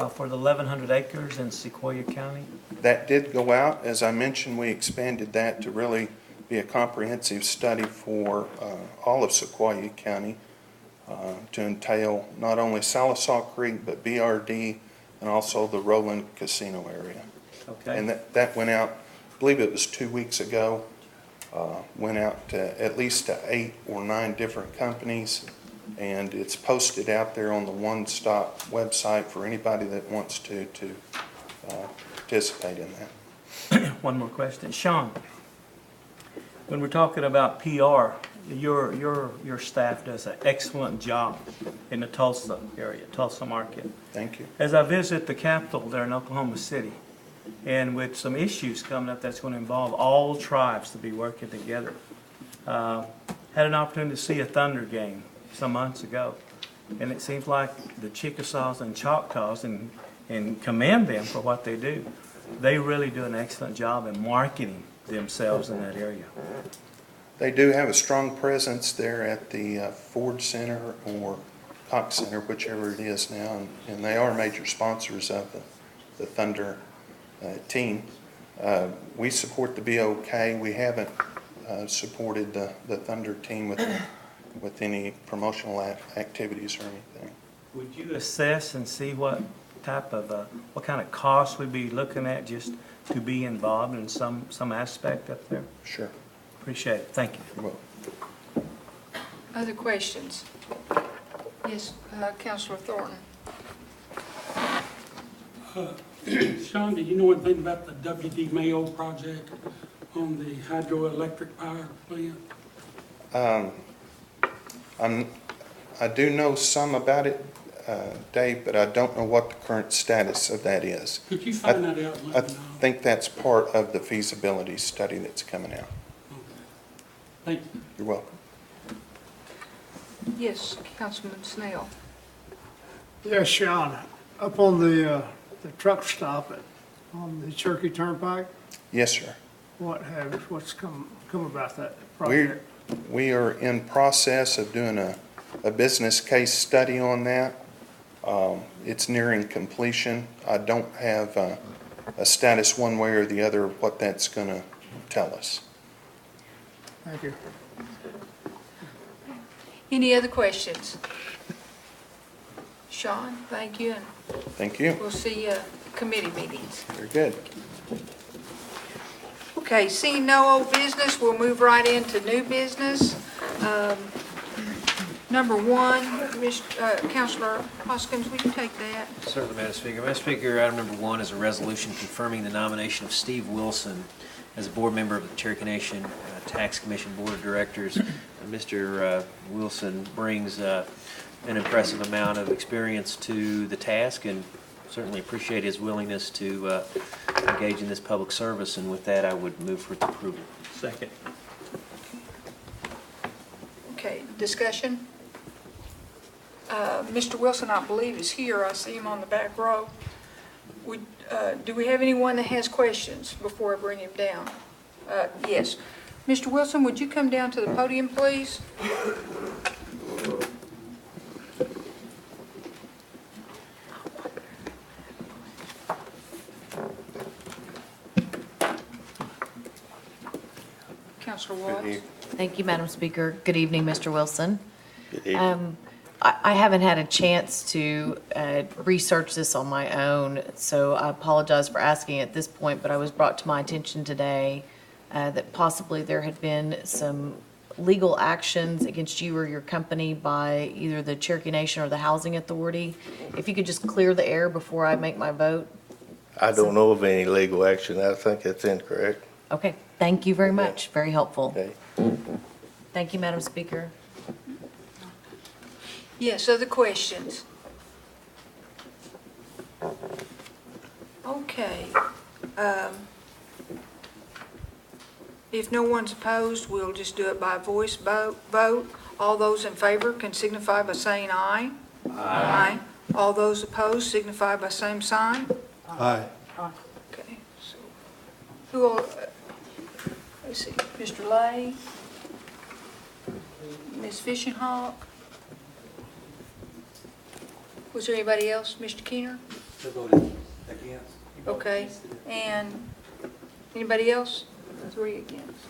for the 1,100 acres in Sequoia County? That did go out. As I mentioned, we expanded that to really be a comprehensive study for all of Sequoia County, to entail not only Salisaw Creek, but BRD, and also the Roland Casino area. Okay. And that went out, I believe it was 2 weeks ago, went out to at least to 8 or 9 different companies, and it's posted out there on the One Stop website for anybody that wants to participate in that. One more question. Sean, when we're talking about PR, your staff does an excellent job in the Tulsa area, Tulsa market. Thank you. As I visit the Capitol there in Oklahoma City, and with some issues coming up that's going to involve all tribes to be working together. Had an opportunity to see a Thunder game some months ago, and it seems like the Chickasaws and Choctaws, and commend them for what they do. They really do an excellent job in marketing themselves in that area. They do have a strong presence there at the Ford Center or Cox Center, whichever it is now, and they are major sponsors of the Thunder team. We support the BOK. We haven't supported the Thunder team with any promotional activities or anything. Would you assess and see what type of, what kind of costs we'd be looking at just to be involved in some aspect up there? Sure. Appreciate it. Thank you. You're welcome. Other questions? Yes, Councilor Thornton. Sean, do you know anything about the W.D. Mayo project on the hydroelectric power plant? I do know some about it, Dave, but I don't know what the current status of that is. Could you find that out and I let me know? think that's part of the feasibility study that's coming out. Thank you. You're welcome. Yes, Councilman Snell. Yes, Sean, up on the truck stop on the Cherokee Turnpike, Yes, sir. what's come about that project? We are in process of doing a business case study on that. It's nearing completion. I don't have a status one way or the other of what that's going to tell us. Thank you. Any other questions? Sean, thank you, and Thank you. we'll see you at committee meetings. Very good. Okay, seeing no old business, we'll move right into new business. Number one, Councilor Hoskins, will you take that? Certainly, Madam Speaker. Madam Speaker, item number one is a resolution confirming the nomination of Steve Wilson as a board member of the Cherokee Nation Tax Commission Board of Directors. Mr. Wilson brings an impressive amount of experience to the task, and certainly appreciate his willingness to engage in this public service. And with that, I would move for its approval. Second. Okay, discussion? Mr. Wilson, I believe, is here. I see him on the back row. Do we have anyone that has questions before I bring him down? Yes. Mr. Wilson, would you come down to the podium, please? Councilor Watts. Thank you, Madam Speaker. Good evening, Mr. Wilson. Good evening. I haven't had a chance to research this on my own, so I apologize for asking at this point, but I was brought to my attention today that possibly there had been some legal actions against you or your company by either the Cherokee Nation or the Housing Authority. If you could just clear the air before I make my vote. I don't know of any legal action. I think that's incorrect. Okay, thank you very much. Very helpful. Okay. Thank you, Madam Speaker. Yes, other questions? Okay. If no one's opposed, we'll just do it by voice vote. All those in favor can signify by saying aye. Aye. All those opposed signify by same sign. Aye. Okay, so who will, let's see, Mr. Lay, Ms. Fishing Hawk. Was there anybody else? Mr. Keener? Okay, and anybody else? 3 against.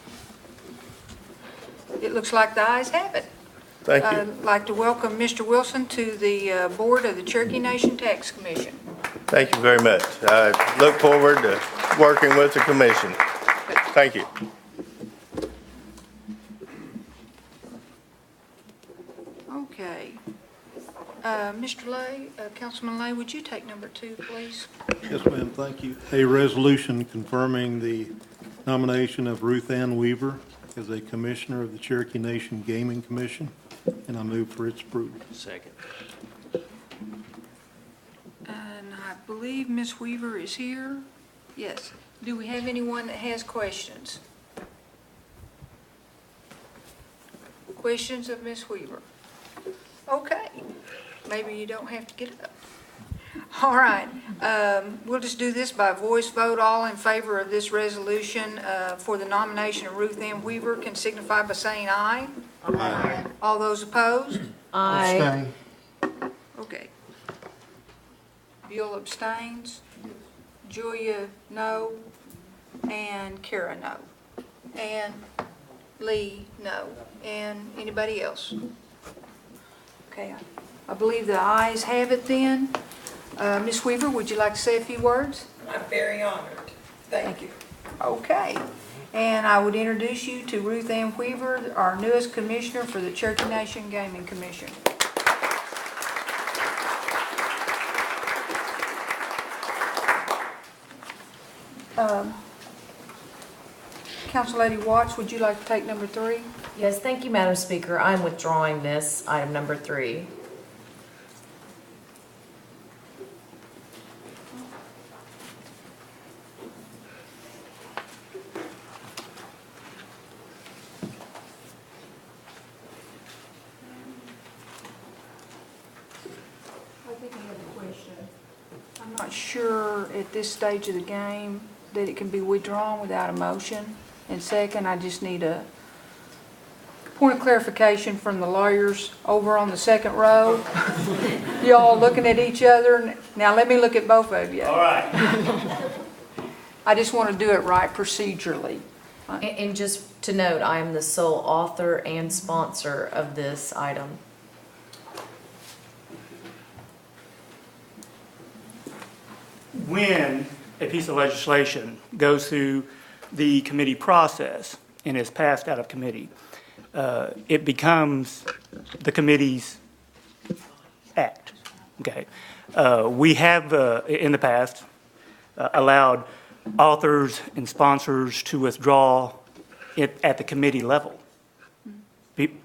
It looks like the ayes have it. Thank you. I'd like to welcome Mr. Wilson to the board of the Cherokee Nation Tax Commission. Thank you very much. I look forward to working with the commission. Thank you. Okay. Mr. Lay, Councilman Lay, would you take number 2, please? Yes, ma'am, thank you. A resolution confirming the nomination of Ruth Ann Weaver as a commissioner of the Cherokee Nation Gaming Commission, and I move for its approval. Second. And I believe Ms. Weaver is here. Yes. Do we have anyone that has questions? Questions of Ms. Weaver? Okay, maybe you don't have to get up. All right, we'll just do this by voice vote. All in favor of this resolution for the nomination of Ruth Ann Weaver can signify by saying aye. Aye. All those opposed? Aye. Okay. Bill abstains, Julia, no, and Kara, no, and Lee, no, and anybody else? Okay, I believe the ayes have it then. Ms. Weaver, would you like to say a few words? I'm very honored. Thank you. Okay, and I would introduce you to Ruth Ann Weaver, our newest commissioner for the Cherokee Nation Gaming Commission. Council Lady Watts, would you like to take number 3? Yes, thank you, Madam Speaker. I'm withdrawing this, item number 3. I think I have a question. I'm not sure at this stage of the game that it can be withdrawn without a motion. And second, I just need a point of clarification from the lawyers over on the second row. Y'all looking at each other. Now let me look at both of you. All right. I just want to do it right procedurally. And just to note, I am the sole author and sponsor of this item. When a piece of legislation goes through the committee process and is passed out of committee, it becomes the committee's act, okay? We have, in the past, allowed authors and sponsors to withdraw it at the committee level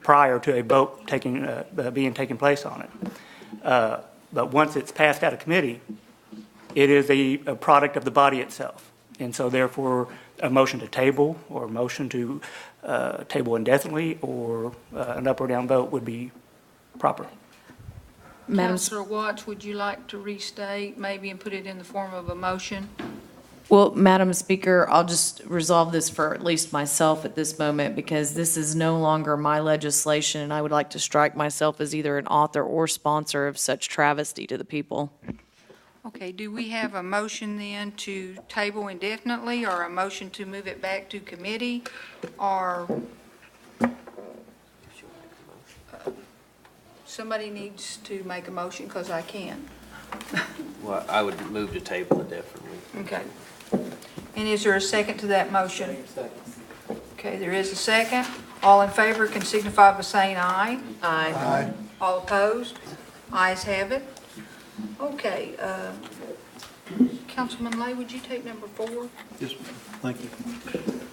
prior to a vote being taken place on it. But once it's passed out of committee, it is a product of the body itself. And so therefore, a motion to table or a motion to table indefinitely or an up or down vote would be proper. Councilor Watts, would you like to restate maybe and put it in the form of a motion? Well, Madam Speaker, I'll just resolve this for at least myself at this moment because this is no longer my legislation and I would like to strike myself as either an author or sponsor of such travesty to the people. Okay, do we have a motion then to table indefinitely or a motion to move it back to committee or somebody needs to make a motion because I can. Well, I would move to table indefinitely. Okay. And is there a second to that motion? Okay, there is a second. All in favor can signify by saying aye. Aye. Aye. All opposed? Ayes have it. Okay, Councilman Lay, would you take number 4? Yes, thank you.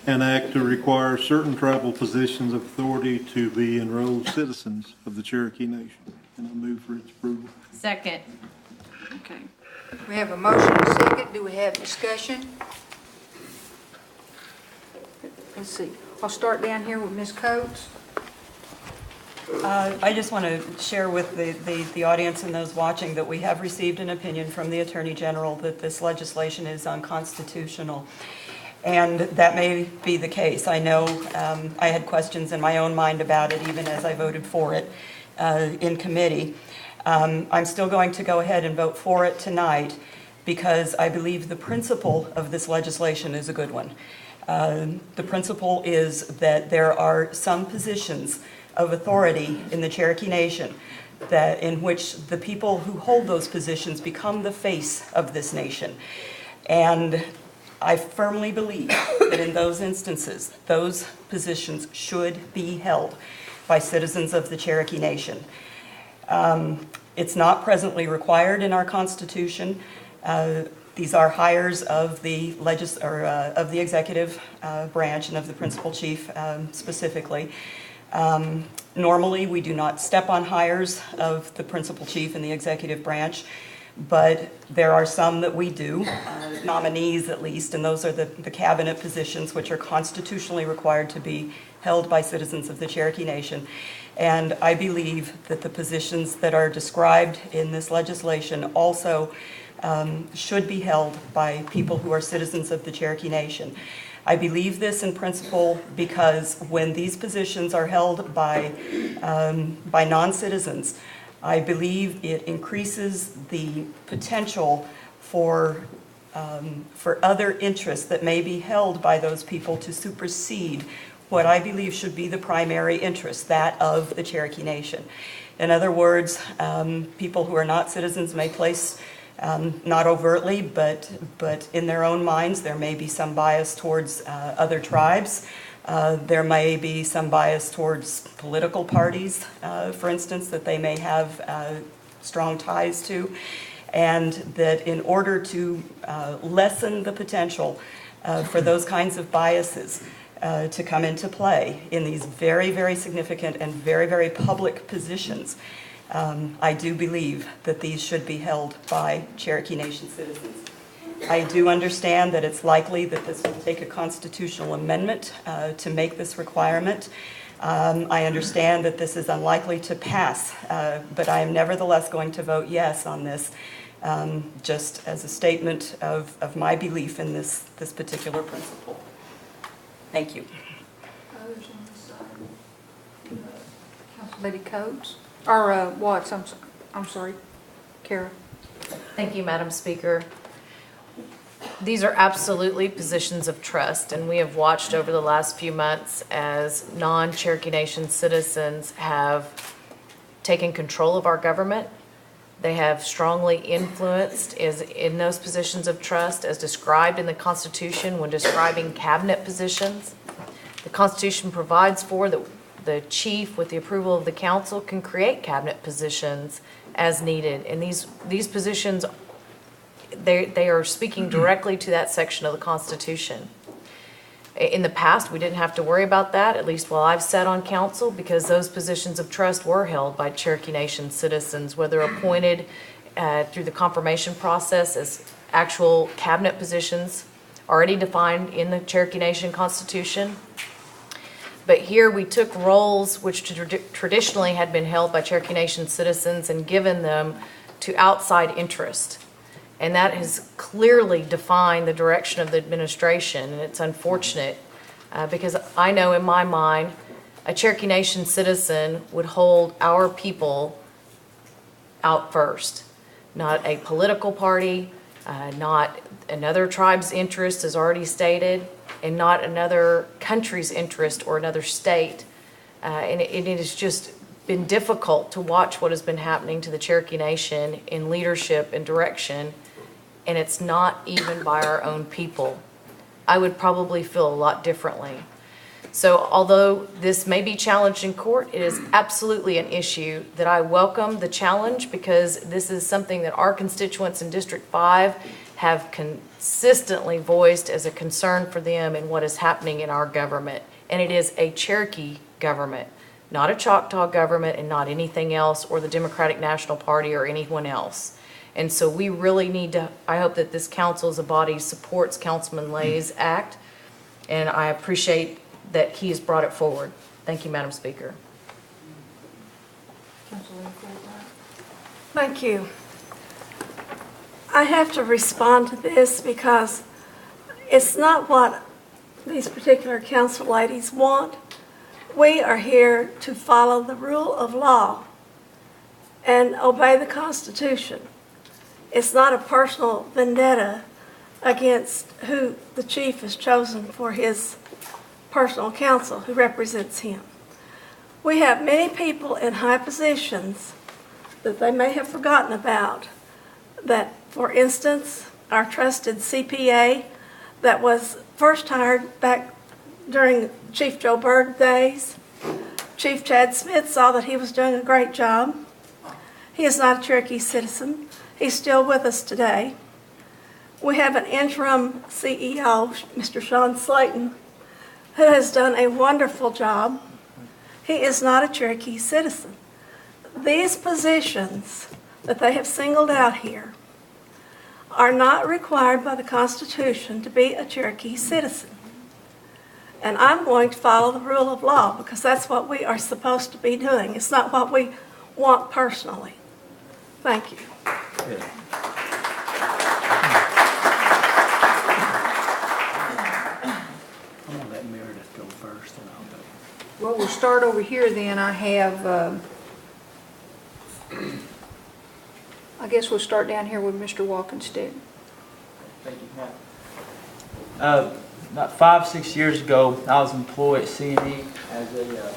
An act to require certain tribal positions of authority to be enrolled citizens of the Cherokee Nation. And I move for its approval. Second. Okay. We have a motion and a second. Do we have discussion? Let's see. I'll start down here with Ms. Coates. I just want to share with the audience and those watching that we have received an opinion from the Attorney General that this legislation is unconstitutional. And that may be the case. I know I had questions in my own mind about it even as I voted for it in committee. I'm still going to go ahead and vote for it tonight because I believe the principle of this legislation is a good one. The principle is that there are some positions of authority in the Cherokee Nation in which the people who hold those positions become the face of this nation. And I firmly believe that in those instances, those positions should be held by citizens of the Cherokee Nation. It's not presently required in our Constitution. These are hires of the executive branch and of the principal chief specifically. Normally, we do not step on hires of the principal chief and the executive branch, but there are some that we do, nominees at least, and those are the cabinet positions which are constitutionally required to be held by citizens of the Cherokee Nation. And I believe that the positions that are described in this legislation also should be held by people who are citizens of the Cherokee Nation. I believe this in principle because when these positions are held by non-citizens, I believe it increases the potential for other interests that may be held by those people to supersede what I believe should be the primary interest, that of the Cherokee Nation. In other words, people who are not citizens may place, not overtly, but in their own minds, there may be some bias towards other tribes. There may be some bias towards political parties, for instance, that they may have strong ties to, and that in order to lessen the potential for those kinds of biases to come into play in these very, very significant and very, very public positions, I do believe that these should be held by Cherokee Nation citizens. I do understand that it's likely that this will take a constitutional amendment to make this requirement. I understand that this is unlikely to pass, but I am nevertheless going to vote yes on this, just as a statement of my belief in this particular principle. Thank you. Others on this side? Council Lady Coates, or Watts, I'm sorry, Kara. Thank you, Madam Speaker. These are absolutely positions of trust, and we have watched over the last few months as non-Cherokee Nation citizens have taken control of our government. They have strongly influenced in those positions of trust as described in the Constitution when describing cabinet positions. The Constitution provides for the chief, with the approval of the council, can create cabinet positions as needed. And these positions, they are speaking directly to that section of the Constitution. In the past, we didn't have to worry about that, at least while I've sat on council, because those positions of trust were held by Cherokee Nation citizens, whether appointed through the confirmation process as actual cabinet positions already defined in the Cherokee Nation Constitution. But here we took roles which traditionally had been held by Cherokee Nation citizens and given them to outside interest. And that has clearly defined the direction of the administration, and it's unfortunate because I know in my mind a Cherokee Nation citizen would hold our people out first, not a political party, not another tribe's interest as already stated, and not another country's interest or another state. And it has just been difficult to watch what has been happening to the Cherokee Nation in leadership and direction, and it's not even by our own people. I would probably feel a lot differently. So although this may be challenged in court, it is absolutely an issue that I welcome the challenge, because this is something that our constituents in District 5 have consistently voiced as a concern for them in what is happening in our government. And it is a Cherokee government, not a Choctaw government and not anything else, or the Democratic National Party or anyone else. And so we really need to, I hope that this council as a body supports Councilman Lay's act, and I appreciate that he has brought it forward. Thank you, Madam Speaker. Thank you. I have to respond to this because it's not what these particular council ladies want. We are here to follow the rule of law and obey the Constitution. It's not a personal vendetta against who the chief has chosen for his personal counsel who represents him. We have many people in high positions that they may have forgotten about, that, for instance, our trusted CPA that was first hired back during Chief Joe Byrd days. Chief Chad Smith saw that he was doing a great job. He is not a Cherokee citizen. He's still with us today. We have an interim CEO, Mr. Sean Slayton, who has done a wonderful job. He is not a Cherokee citizen. These positions that they have singled out here are not required by the Constitution to be a Cherokee citizen. And I'm going to follow the rule of law because that's what we are supposed to be doing. It's not what we want personally. Thank you. I'm gonna let Meredith go first, and I'll go. Well, we'll start over here then. I have, I guess we'll start down here with Mr. Walkenstead. Thank you, Pat. About 5-6 years ago, I was employed at C&E as a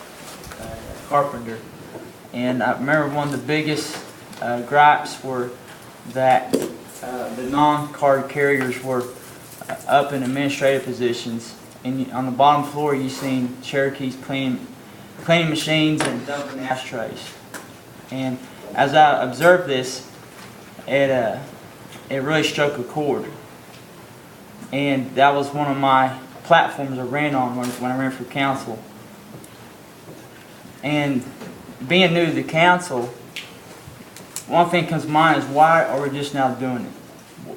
carpenter. And I remember one of the biggest gripes were that the non-card carriers were up in administrative positions. And on the bottom floor, you seen Cherokees cleaning machines and dumping ashtrays. And as I observed this, it really struck a chord. And that was one of my platforms I ran on when I ran for council. And being new to the council, one thing comes to mind is, why are we just now doing it?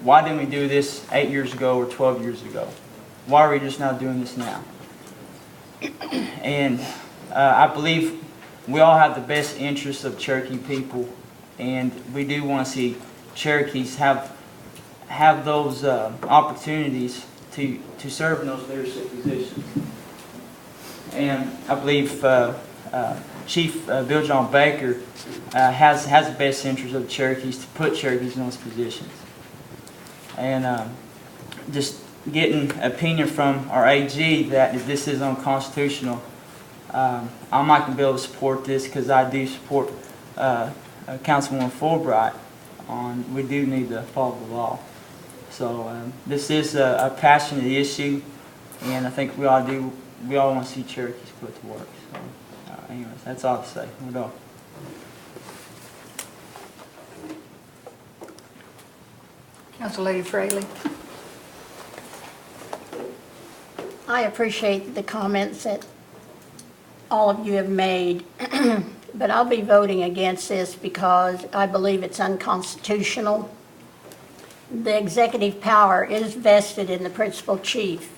Why didn't we do this 8 years ago or 12 years ago? Why are we just now doing this now? And I believe we all have the best interests of Cherokee people, and we do want to see Cherokees have those opportunities to serve in those leadership positions. And I believe Chief Bill John Baker has the best interest of the Cherokees to put Cherokees in those positions. And just getting opinion from our AG that if this is unconstitutional, I'm not going to be able to support this, because I do support Councilwoman Fulbright on we do need to follow the law. So this is a passionate issue, and I think we all want to see Cherokees put to work. So anyways, that's all to say. We're done. Council Lady Fraley. I appreciate the comments that all of you have made, but I'll be voting against this because I believe it's unconstitutional. The executive power is vested in the principal chief,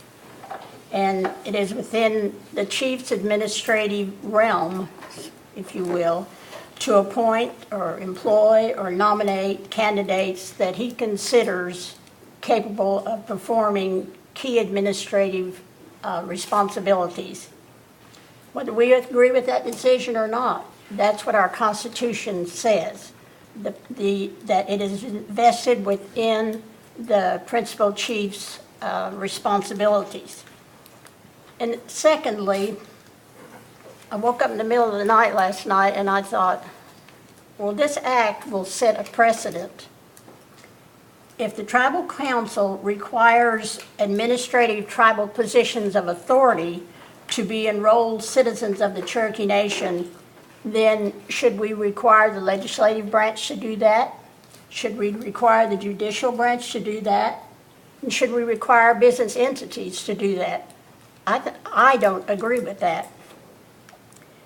and it is within the chief's administrative realm, if you will, to appoint or employ or nominate candidates that he considers capable of performing key administrative responsibilities. Whether we agree with that decision or not, that's what our Constitution says, that it is vested within the principal chief's responsibilities. And secondly, I woke up in the middle of the night last night and I thought, well, this act will set a precedent. If the tribal council requires administrative tribal positions of authority to be enrolled citizens of the Cherokee Nation, then should we require the legislative branch to do that? Should we require the judicial branch to do that? And should we require business entities to do that? I don't agree with that.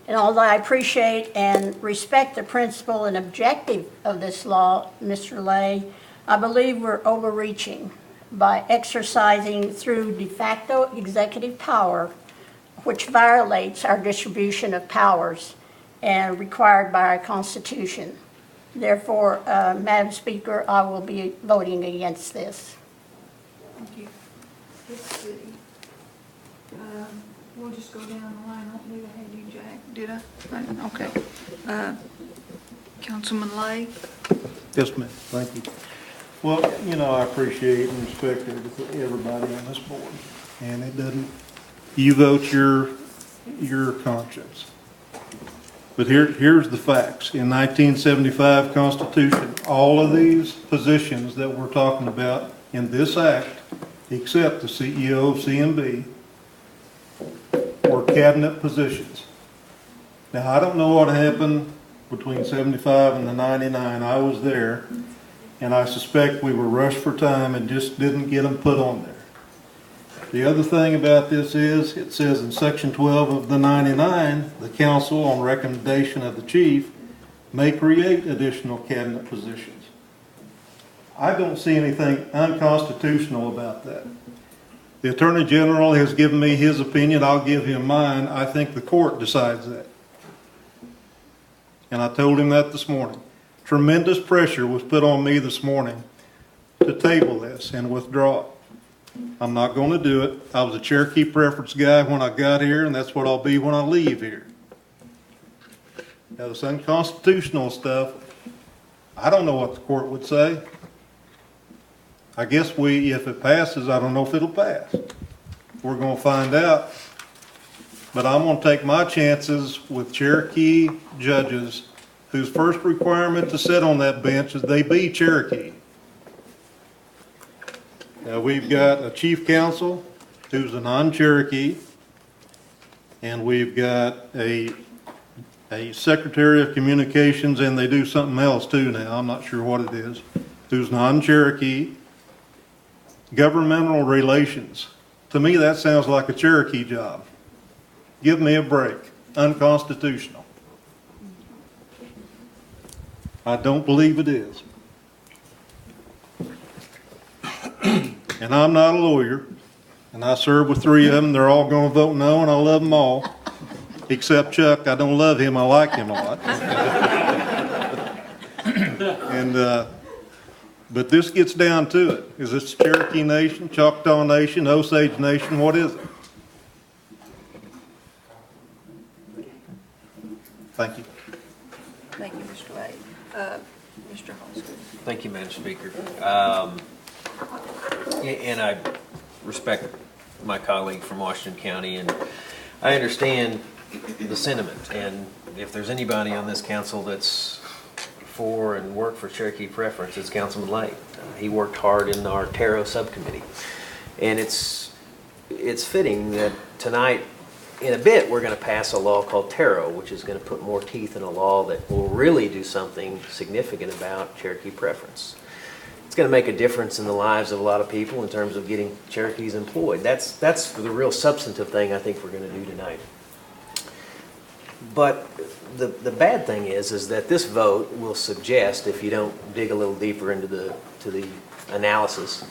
And although I appreciate and respect the principle and objective of this law, Mr. Lay, I believe we're overreaching by exercising through de facto executive power, which violates our distribution of powers and required by our Constitution. Therefore, Madam Speaker, I will be voting against this. Thank you. Let's see. We'll just go down the line. I don't believe I had you, Jack. Did I? Okay. Councilman Lay. Yes, ma'am. Thank you. Well, I appreciate and respect everybody on this board. And it doesn't, you vote your conscience. But here's the facts. In 1975 Constitution, all of these positions that we're talking about in this act, except the CEO of CMB, were cabinet positions. Now, I don't know what happened between 75 and the 99. I was there, and I suspect we were rushed for time and just didn't get them put on there. The other thing about this is, it says in Section 12 of the 99, the council, on recommendation of the chief, may create additional cabinet positions. I don't see anything unconstitutional about that. The Attorney General has given me his opinion, I'll give him mine. I think the court decides that. And I told him that this morning. Tremendous pressure was put on me this morning to table this and withdraw it. I'm not going to do it. I was a Cherokee preference guy when I got here, and that's what I'll be when I leave here. Now, this unconstitutional stuff, I don't know what the court would say. I guess if it passes, I don't know if it'll pass. We're going to find out. But I'm going to take my chances with Cherokee judges whose first requirement to sit on that bench is they be Cherokee. Now, we've got a chief counsel who's a non-Cherokee, and we've got a secretary of communications, and they do something else too now, I'm not sure what it is, who's non-Cherokee. Governmental relations. To me, that sounds like a Cherokee job. Give me a break. Unconstitutional. I don't believe it is. And I'm not a lawyer, and I serve with 3 of them. They're all going to vote no, and I love them all. Except Chuck. I don't love him. I like him a lot. But this gets down to it. Is this Cherokee Nation, Choctaw Nation, Osage Nation? What is it? Thank you. Thank you, Mr. Lade. Mr. Holston. Thank you, Madam Speaker. And I respect my colleague from Washington County, and I understand the sentiment. And if there's anybody on this council that's for and worked for Cherokee preference, it's Councilman Lade. He worked hard in our Taro subcommittee. And it's fitting that tonight, in a bit, we're going to pass a law called Taro, which is going to put more teeth in a law that will really do something significant about Cherokee preference. It's going to make a difference in the lives of a lot of people in terms of getting Cherokees employed. That's the real substantive thing I think we're going to do tonight. But the bad thing is that this vote will suggest, if you don't dig a little deeper into the analysis,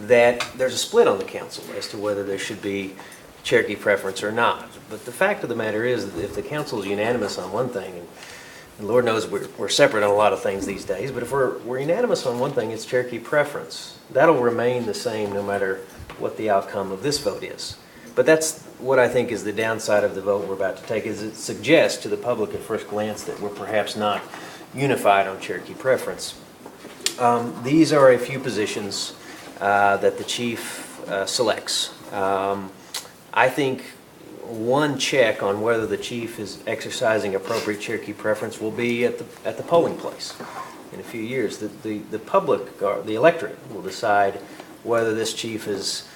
that there's a split on the council as to whether there should be Cherokee preference or not. But the fact of the matter is that if the council is unanimous on one thing, and Lord knows we're separate on a lot of things these days, but if we're unanimous on one thing, it's Cherokee preference. That'll remain the same no matter what the outcome of this vote is. But that's what I think is the downside of the vote we're about to take, is it suggests to the public at first glance that we're perhaps not unified on Cherokee preference. These are a few positions that the chief selects. I think one check on whether the chief is exercising appropriate Cherokee preference will be at the polling place in a few years. The public, or the electorate, will decide whether this chief has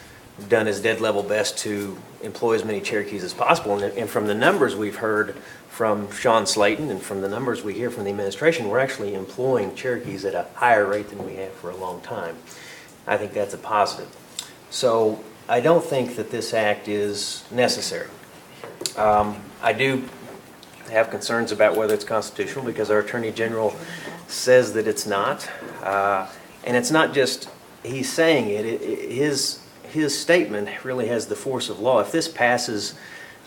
done his dead level best to employ as many Cherokees as possible. And from the numbers we've heard from Sean Slayton and from the numbers we hear from the administration, we're actually employing Cherokees at a higher rate than we have for a long time. I think that's a positive. So I don't think that this act is necessary. I do have concerns about whether it's constitutional because our Attorney General says that it's not. And it's not just he's saying it. His statement really has the force of law. If this passes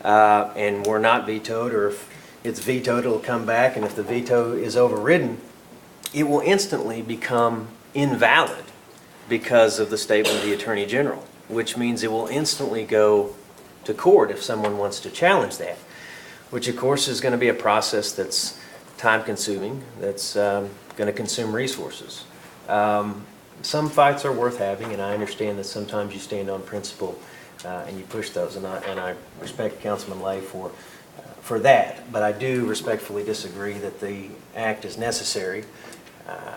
and we're not vetoed, or if it's vetoed, it'll come back, and if the veto is overridden, it will instantly become invalid because of the statement of the Attorney General, which means it will instantly go to court if someone wants to challenge that, which of course is going to be a process that's time-consuming, that's going to consume resources. Some fights are worth having, and I understand that sometimes you stand on principle and you push those, and I respect Councilman Lay for that, but I do respectfully disagree that the act is necessary.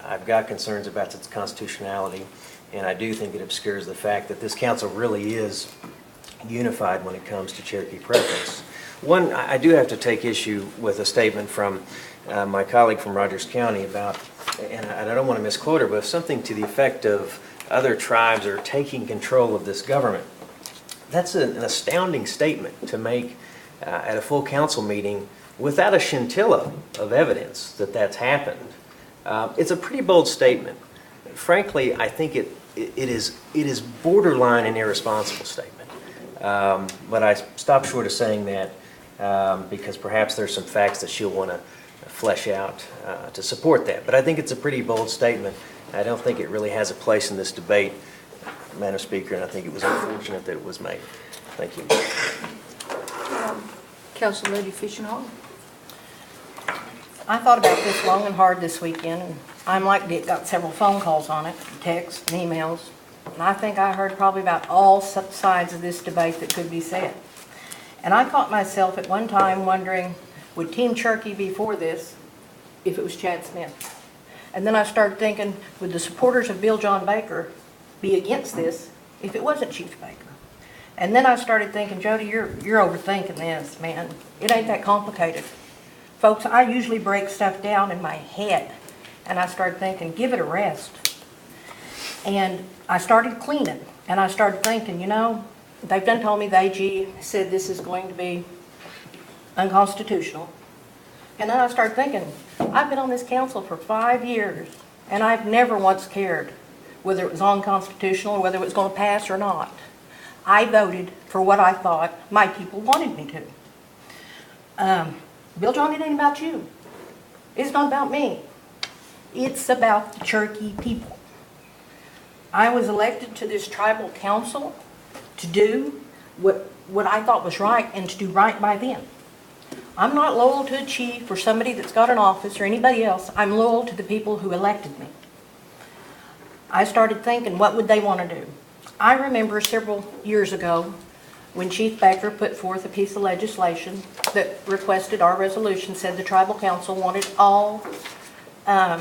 I've got concerns about its constitutionality, and I do think it obscures the fact that this council really is unified when it comes to Cherokee preference. One, I do have to take issue with a statement from my colleague from Rogers County about, and I don't want to misquote her, but something to the effect of other tribes are taking control of this government. That's an astounding statement to make at a full council meeting without a scintilla of evidence that that's happened. It's a pretty bold statement. frankly, I think it is borderline an irresponsible statement. But I stopped short of saying that because perhaps there's some facts that she'll want to flesh out to support that. But I think it's a pretty bold statement. I don't think it really has a place in this debate, Madam Speaker, and I think it was unfortunate that it was made. Thank you. Council Lady Fish and Hall. I thought about this long and hard this weekend, and I'm like Dick, got several phone calls on it, texts and emails, and I think I heard probably about all sides of this debate that could be said. And I caught myself at one time wondering, would Team Cherokee be for this if it was Chad Smith? And then I started thinking, would the supporters of Bill John Baker be against this if it wasn't Chief Baker? And then I started thinking, Jody, you're overthinking this, man. It ain't that complicated. Folks, I usually break stuff down in my head, and I started thinking, give it a rest. And I started cleaning, and I started thinking, you know, they've done told me the AG said this is going to be unconstitutional. And then I started thinking, I've been on this council for 5 years, and I've never once cared whether it was unconstitutional or whether it was going to pass or not. I voted for what I thought my people wanted me to. Bill John, it ain't about you. It's not about me. It's about the Cherokee people. I was elected to this tribal council to do what I thought was right and to do right by them. I'm not loyal to a chief or somebody that's got an office or anybody else. I'm loyal to the people who elected me. I started thinking, what would they want to do? I remember several years ago when Chief Baker put forth a piece of legislation that requested our resolution, said the tribal council wanted all, I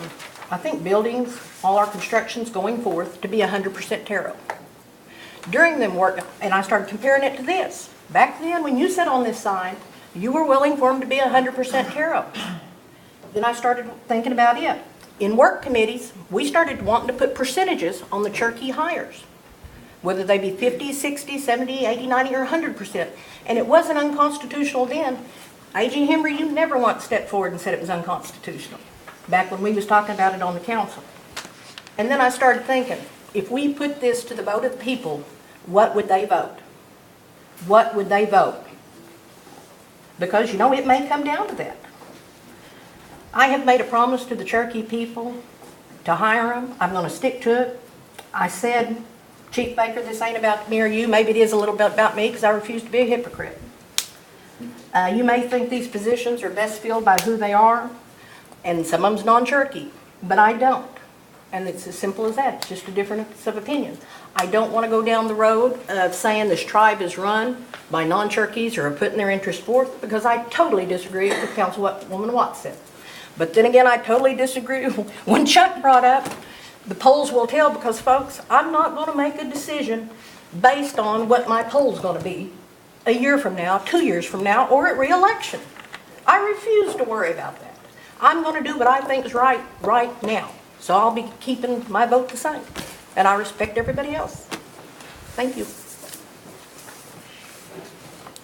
think buildings, all our constructions going forth to be 100% Taro. During them work, and I started comparing it to this. Back then, when you sat on this sign, you were willing for them to be 100% Taro. Then I started thinking about it. In work committees, we started wanting to put percentages on the Cherokee hires, whether they be 50, 60, 70, 80, 90, or 100%. And it wasn't unconstitutional then. A.G. Hembry, you never once stepped forward and said it was unconstitutional, back when we was talking about it on the council. And then I started thinking, if we put this to the vote of the people, what would they vote? What would they vote? Because, you know, it may come down to that. I have made a promise to the Cherokee people to hire them. I'm going to stick to it. I said, Chief Baker, this ain't about me or you. Maybe it is a little bit about me because I refuse to be a hypocrite. You may think these positions are best filled by who they are, and some of them's non-Cherokee, but I don't. And it's as simple as that. It's just a difference of opinion. I don't want to go down the road of saying this tribe is run by non-Cherokees or are putting their interest forth, because I totally disagree with Councilwoman Watts said. But then again, I totally disagree when Chuck brought up the polls will tell, because folks, I'm not going to make a decision based on what my poll's going to be a year from now, 2 years from now, or at re-election. I refuse to worry about that. I'm going to do what I think is right now. So I'll be keeping my vote the same. And I respect everybody else. Thank you.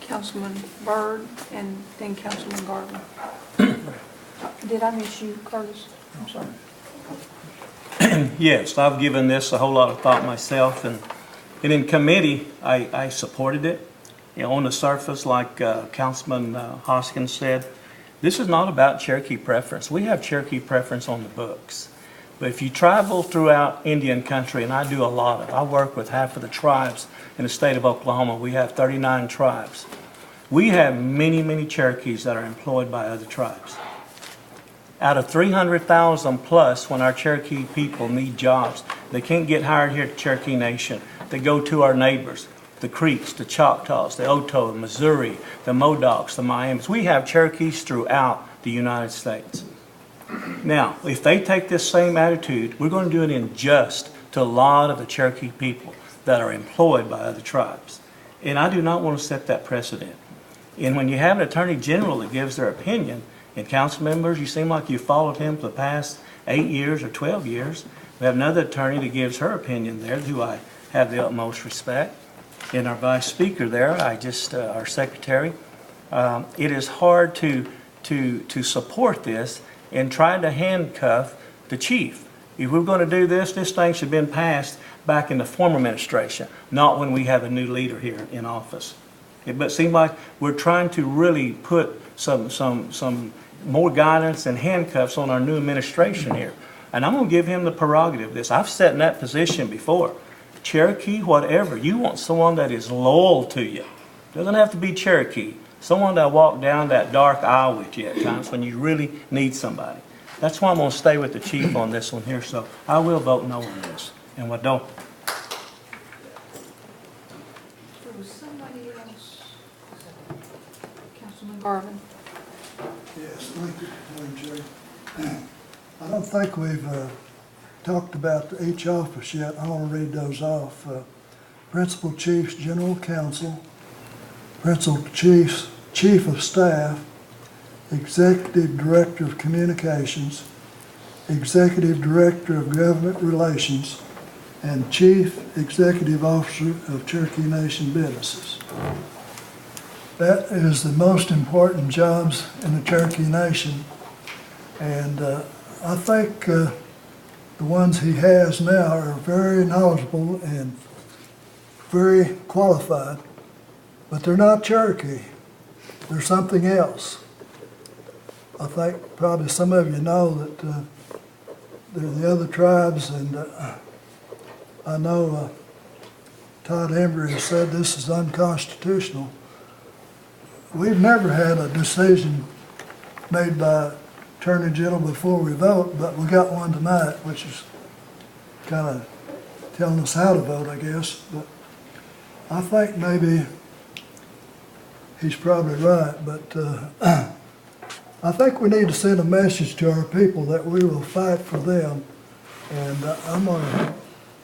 Councilman Byrd and then Councilman Gardner. Did I miss you, Curtis? I'm sorry. Yes, I've given this a whole lot of thought myself, and in committee, I supported it. You know, on the surface, like Councilman Hoskins said, this is not about Cherokee preference. We have Cherokee preference on the books. But if you travel throughout Indian country, and I do a lot of it, I work with half of the tribes in the state of Oklahoma. We have 39 tribes. We have many, many Cherokees that are employed by other tribes. Out of 300,000 plus, when our Cherokee people need jobs, they can't get hired here at Cherokee Nation. They go to our neighbors, the Creeks, the Choctaws, the Otoe, the Missouri, the Modocs, the Miamis. We have Cherokees throughout the United States. Now, if they take this same attitude, we're going to do an injustice to a lot of the Cherokee people that are employed by other tribes. And I do not want to set that precedent. And when you have an attorney general that gives their opinion, and council members, you seem like you followed him for the past 8 years or 12 years. We have another attorney that gives her opinion there, who I have the utmost respect. And our vice speaker there, our secretary. It is hard to support this and try to handcuff the chief. If we're going to do this, this thing should have been passed back in the former administration, not when we have a new leader here in office. But it seems like we're trying to really put some more guidance and handcuffs on our new administration here. And I'm going to give him the prerogative of this. I've sat in that position before. Cherokee, whatever, you want someone that is loyal to you. Doesn't have to be Cherokee. Someone that walk down that dark aisle with you at times when you really need somebody. That's why I'm going to stay with the chief on this one here, so I will vote no on this. And what don't? There was somebody else. Councilman Garvin. Yes, thank you, Madam Chair. I don't think we've talked about each office yet. I want to read those off. Principal Chiefs, General Counsel, Principal Chiefs, Chief of Staff, Executive Director of Communications, Executive Director of Government Relations, and Chief Executive Officer of Cherokee Nation Businesses. That is the most important jobs in the Cherokee Nation, and I think the ones he has now are very knowledgeable and very qualified, but they're not Cherokee. They're something else. I think probably some of you know that they're the other tribes, and I know Todd Embry has said this is unconstitutional. We've never had a decision made by Attorney General before we vote, but we got one tonight, which is kind of telling us how to vote, I guess. But I think maybe he's probably right, but I think we need to send a message to our people that we will fight for them. And I'm going to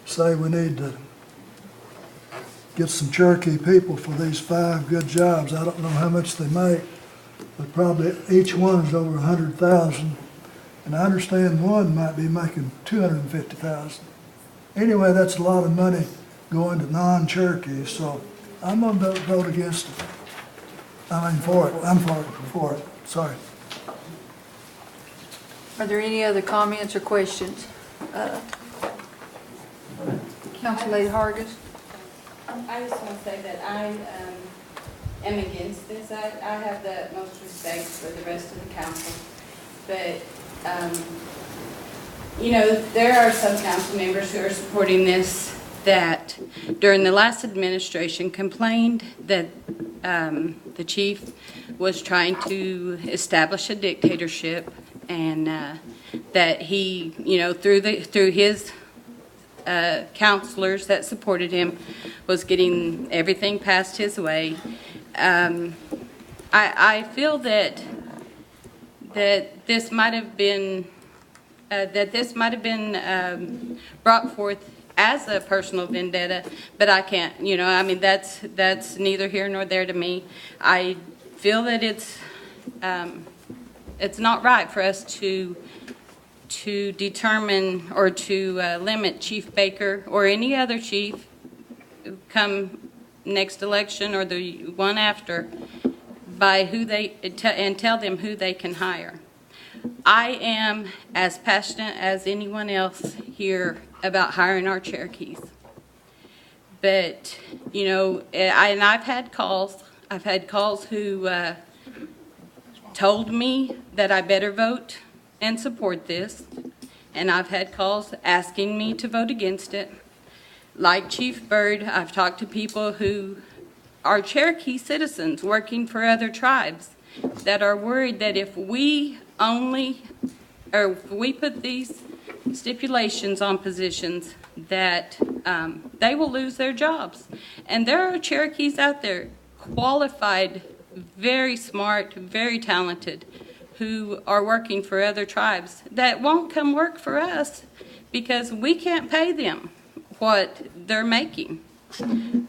say we need to get some Cherokee people for these 5 good jobs. I don't know how much they make, but probably each one is over 100,000. And I understand one might be making 250,000. Anyway, that's a lot of money going to non-Cherokees, so I'm going to vote against it. I mean, for it. I'm for it. Sorry. Are there any other comments or questions? Council Lady Hargis? I just want to say that I am against this. I have the utmost respect for the rest of the council. But, you know, there are some council members who are supporting this that during the last administration complained that the chief was trying to establish a dictatorship, and that he, you know, through his counselors that supported him, was getting everything passed his way. I feel that this might have been brought forth as a personal vendetta, but I can't, you know, I mean, that's neither here nor there to me. I feel that it's not right for us to determine or to limit Chief Baker or any other chief come next election or the one after by who they, and tell them who they can hire. I am as passionate as anyone else here about hiring our Cherokees. But, you know, I've had calls who told me that I better vote and support this, and I've had calls asking me to vote against it. Like Chief Byrd, I've talked to people who are Cherokee citizens working for other tribes that are worried that if we put these stipulations on positions, that they will lose their jobs. And there are Cherokees out there, qualified, very smart, very talented, who are working for other tribes that won't come work for us because we can't pay them what they're making,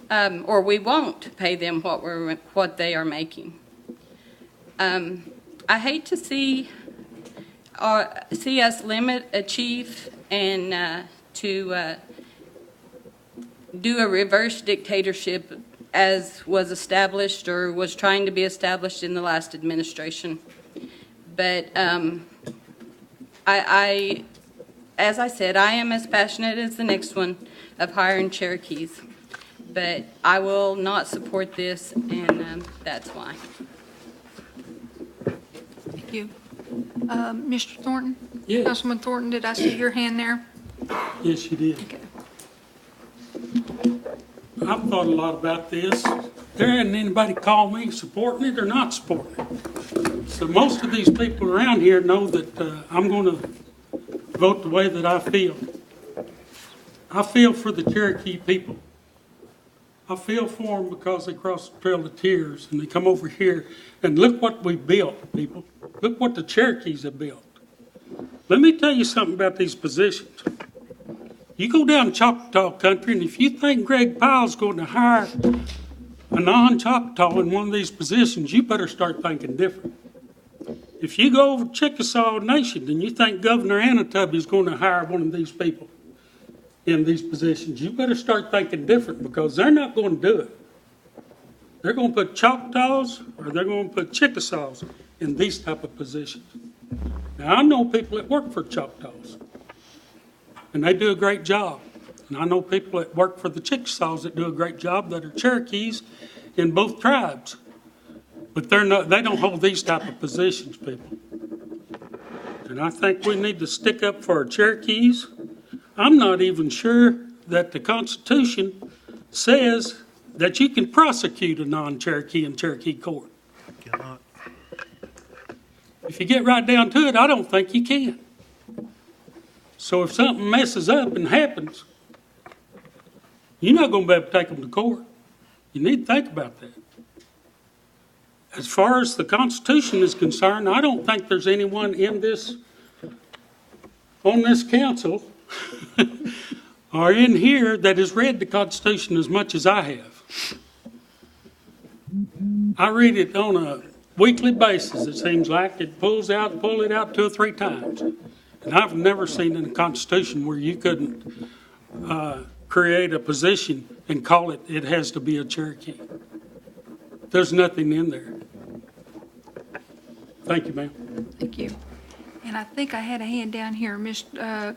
or we won't pay them what they are making. I hate to see us limit a chief and to do a reverse dictatorship as was established or was trying to be established in the last administration. But I as I said, I am as passionate as the next one of hiring Cherokees. But I will not support this, and that's why. Thank you. Mr. Thornton? Yes. Councilman Thornton, did I see your hand there? Yes, you did. Okay. I've thought a lot about this. There hasn't anybody called me supporting it or not supporting it. So most of these people around here know that I'm going to vote the way that I feel. I feel for the Cherokee people. I feel for them because they cross the Trail of Tears and they come over here and look what we built, people. Look what the Cherokees have built. Let me tell you something about these positions. You go down Choctaw country, and if you think Greg Pyle's going to hire a non-Choctaw in one of these positions, you better start thinking different. If you go over to Chickasaw Nation and you think Governor Anatubby is going to hire one of these people in these positions, you better start thinking different, because they're not going to do it. They're going to put Choctaws or they're going to put Chickasaws in these type of positions. Now, I know people that work for Choctaws, and they do a great job. And I know people that work for the Chickasaws that do a great job that are Cherokees in both tribes. But they don't hold these type of positions, people. And I think we need to stick up for our Cherokees. I'm not even sure that the Constitution says that you can prosecute a non-Cherokee in Cherokee court. If you get right down to it, I don't think you can. So if something messes up and happens, you're not going to be able to take them to court. You need to think about that. As far as the Constitution is concerned, I don't think there's anyone on this council or in here that has read the Constitution as much as I have. I read it on a weekly basis, it seems like. It pull it out 2 or 3 times. And I've never seen in the Constitution where you couldn't create a position and call it has to be a Cherokee. There's nothing in there. Thank you, ma'am. Thank you. And I think I had a hand down here,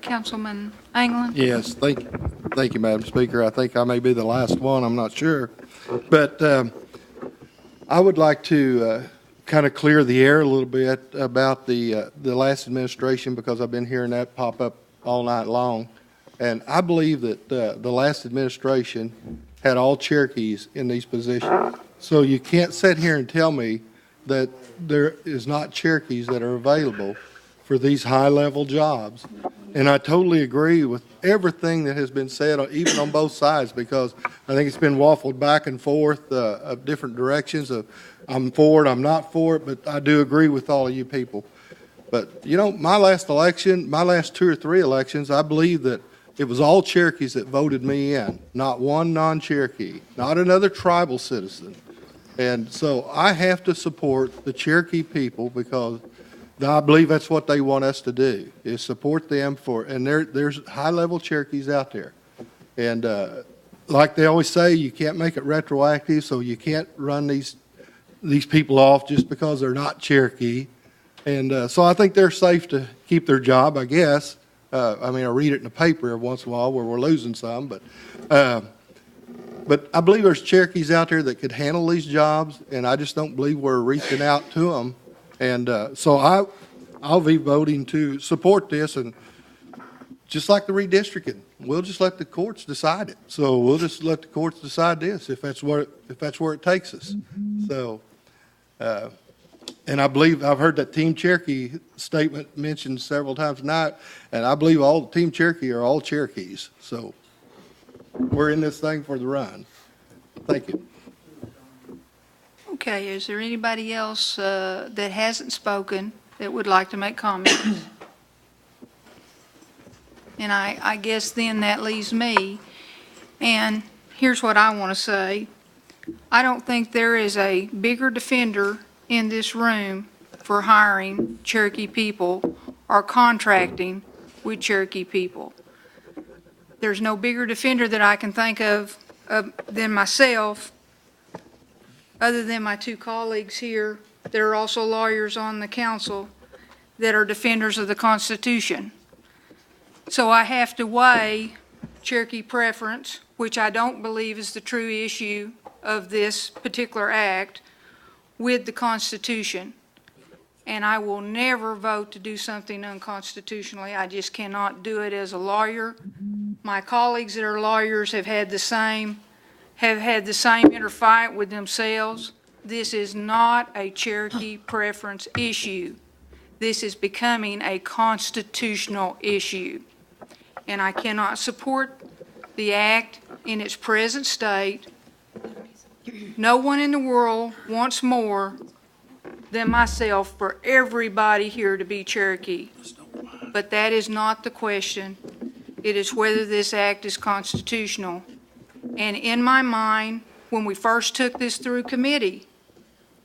Councilman Anglin. Yes, thank you, Madam Speaker. I think I may be the last one, I'm not sure. But I would like to kind of clear the air a little bit about the last administration, because I've been hearing that pop up all night long. And I believe that the last administration had all Cherokees in these positions. So you can't sit here and tell me that there is not Cherokees that are available for these high-level jobs. And I totally agree with everything that has been said, even on both sides, because I think it's been waffled back and forth of different directions of I'm for it, I'm not for it, but I do agree with all of you people. But, you know, my last 2 or 3 elections, I believe that it was all Cherokees that voted me in, not one non-Cherokee, not another tribal citizen. And so I have to support the Cherokee people, because I believe that's what they want us to do, is support them and there's high-level Cherokees out there. And like they always say, you can't make it retroactive, so you can't run these people off just because they're not Cherokee. And so I think they're safe to keep their job, I guess. I mean, I read it in the paper every once in a while where we're losing some, but I believe there's Cherokees out there that could handle these jobs, and I just don't believe we're reaching out to them. And so I'll be voting to support this, and just like the redistricting, we'll just let the courts decide it. So we'll just let the courts decide this if that's where it takes us. So, and I believe I've heard that Team Cherokee statement mentioned several times tonight, and I believe all Team Cherokee are all Cherokees. So we're in this thing for the run. Thank you. Okay, is there anybody else that hasn't spoken that would like to make comments? And I guess then that leaves me. And here's what I want to say. I don't think there is a bigger defender in this room for hiring Cherokee people or contracting with Cherokee people. There's no bigger defender that I can think of than myself, other than my 2 colleagues here that are also lawyers on the council that are defenders of the Constitution. So I have to weigh Cherokee preference, which I don't believe is the true issue of this particular act, with the Constitution. And I will never vote to do something unconstitutionally. I just cannot do it as a lawyer. My colleagues that are lawyers have had the same inner fight with themselves. This is not a Cherokee preference issue. This is becoming a constitutional issue. And I cannot support the act in its present state. No one in the world wants more than myself for everybody here to be Cherokee. But that is not the question. It is whether this act is constitutional. And in my mind, when we first took this through committee,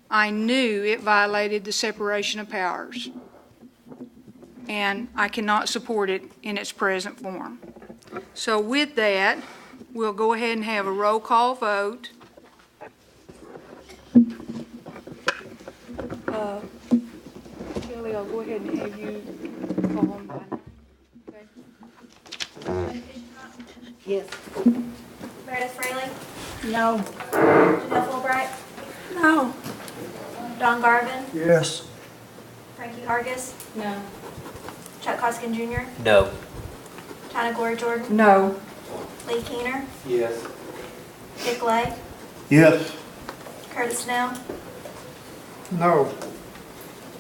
I knew it violated the separation of powers. And I cannot support it in its present form. So with that, we'll go ahead and have a roll call vote. Shelley, I'll go ahead and have you call on by name. Okay? Yes. Meredith Fraley? No. Janelle Fulbright? No. Don Garvin? Yes. Frankie Hargis? No. Chuck Hoskin Jr.? No. China Gloria Jordan? No. Lee Keener? Yes. Dick Lay? Yes. Curtis Snell? No.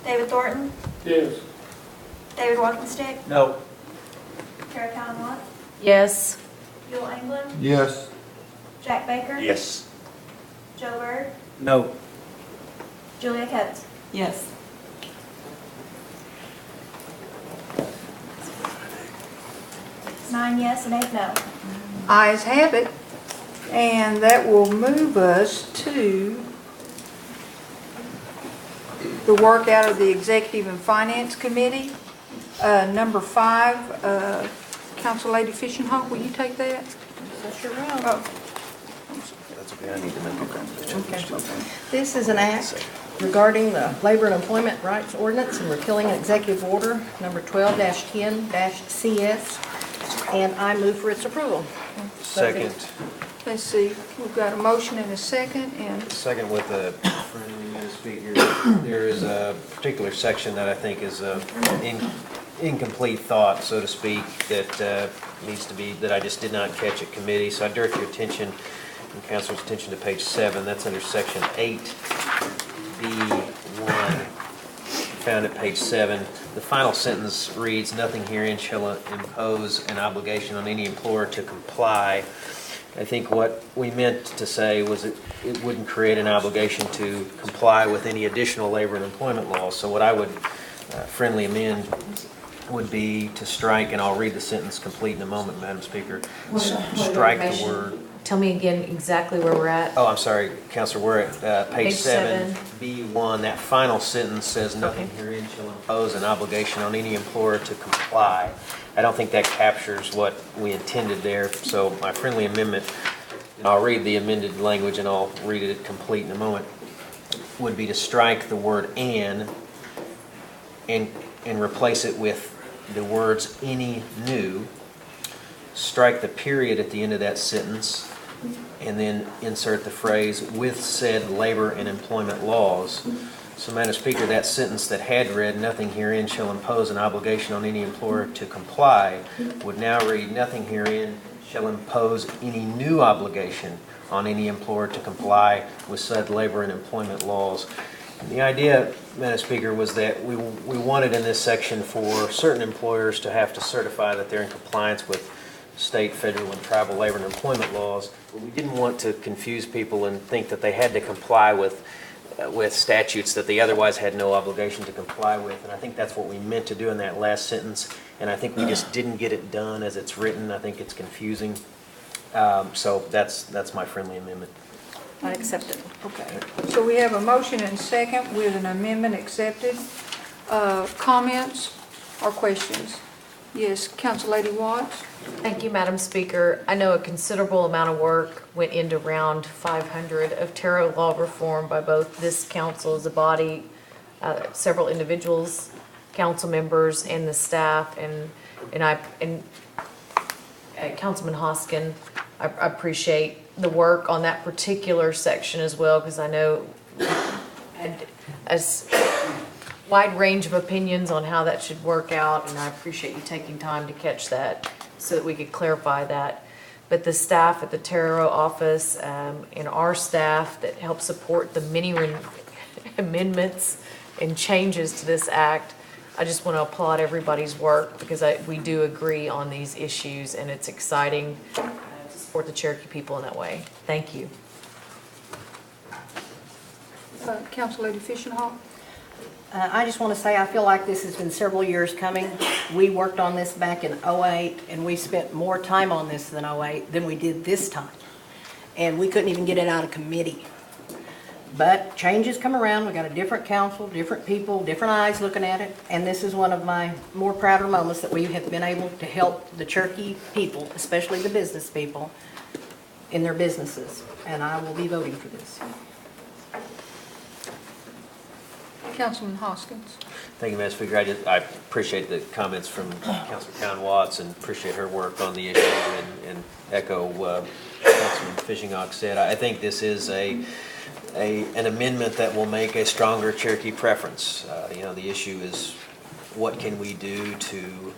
David Thornton? Yes. David Walkenstick? No. Tara Cowan Watts? Yes. Yul England? Yes. Jack Baker? Yes. Joe Byrd? No. Julia Coates? Yes. Nine yes and 8 no. Ayes have it. And that will move us to the work out of the Executive and Finance Committee. Number 5, Council Lady Fishenhoek, will you take that? That's your room. Oh, That's okay, I need to make Okay. This is an act regarding the Labor and Employment Rights Ordinance and repealing Executive Order Number 12-10-CS, and I move for its approval. Second. let's see, we've got a motion and a second, and Second with the friendly Madam Speaker, there is a particular section that I think is an incomplete thought, so to speak, that needs to be, that I just did not catch at committee. So I direct your attention and Council's attention to page 7. That's under section 8B1, found at page 7. The final sentence reads, "Nothing herein shall impose an obligation on any employer to comply." I think what we meant to say was it wouldn't create an obligation to comply with any additional labor and employment laws. So what I would friendly amend would be to strike, and I'll read the sentence complete in a moment, Madam Speaker. Strike the word. Tell me again exactly where we're at. Oh, I'm sorry, Counselor, we're at page Page 7, seven. B1. That final sentence says, "Nothing herein shall impose an obligation on any employer to comply." I don't think that captures what we intended there, so my friendly amendment, and I'll read the amended language and I'll read it complete in a moment, would be to strike the word and replace it with the words "any new," strike the period at the end of that sentence, and then insert the phrase "with said labor and employment laws." So, Madam Speaker, that sentence that had read, "Nothing herein shall impose an obligation on any employer to comply," would now read, "Nothing herein shall impose any new obligation on any employer to comply with said labor and employment laws." And the idea, Madam Speaker, was that we wanted in this section for certain employers to have to certify that they're in compliance with state, federal, and tribal labor and employment laws, but we didn't want to confuse people and think that they had to comply with statutes that they otherwise had no obligation to comply with. And I think that's what we meant to do in that last sentence, and I think we just didn't get it done as it's written. I think it's confusing. So that's my friendly amendment. I accept it. okay. So we have a motion and second with an amendment accepted. Comments or questions? Yes, Council Lady Watts? Thank you, Madam Speaker. I know a considerable amount of work went into round 500 of Terra law reform by both this council as a body, several individuals, council members, and the staff. And And Councilman Hoskin, I appreciate the work on that particular section as well, because I know had a wide range of opinions on how that should work out, and I appreciate you taking time to catch that so that we could clarify that. But the staff at the Taro office and our staff that help support the many amendments and changes to this act, I just want to applaud everybody's work because we do agree on these issues, and it's exciting to support the Cherokee people in that way. Thank you. Council Lady Fishenhall? I just want to say I feel like this has been several years coming. We worked on this back in '08, and we spent more time on this than '08 than we did this time. And we couldn't even get it out of committee. But changes come around. We got a different council, different people, different eyes looking at it. And this is one of my more prouder moments that we have been able to help the Cherokee people, especially the business people, in their businesses. And I will be voting for this. Councilman Hoskins? Thank you, Madam Speaker. I appreciate the comments from Councilman Cowan Watts and appreciate her work on the issue and echo Councilman Fishinghawk said. I think this is an amendment that will make a stronger Cherokee preference. The issue is what can we do to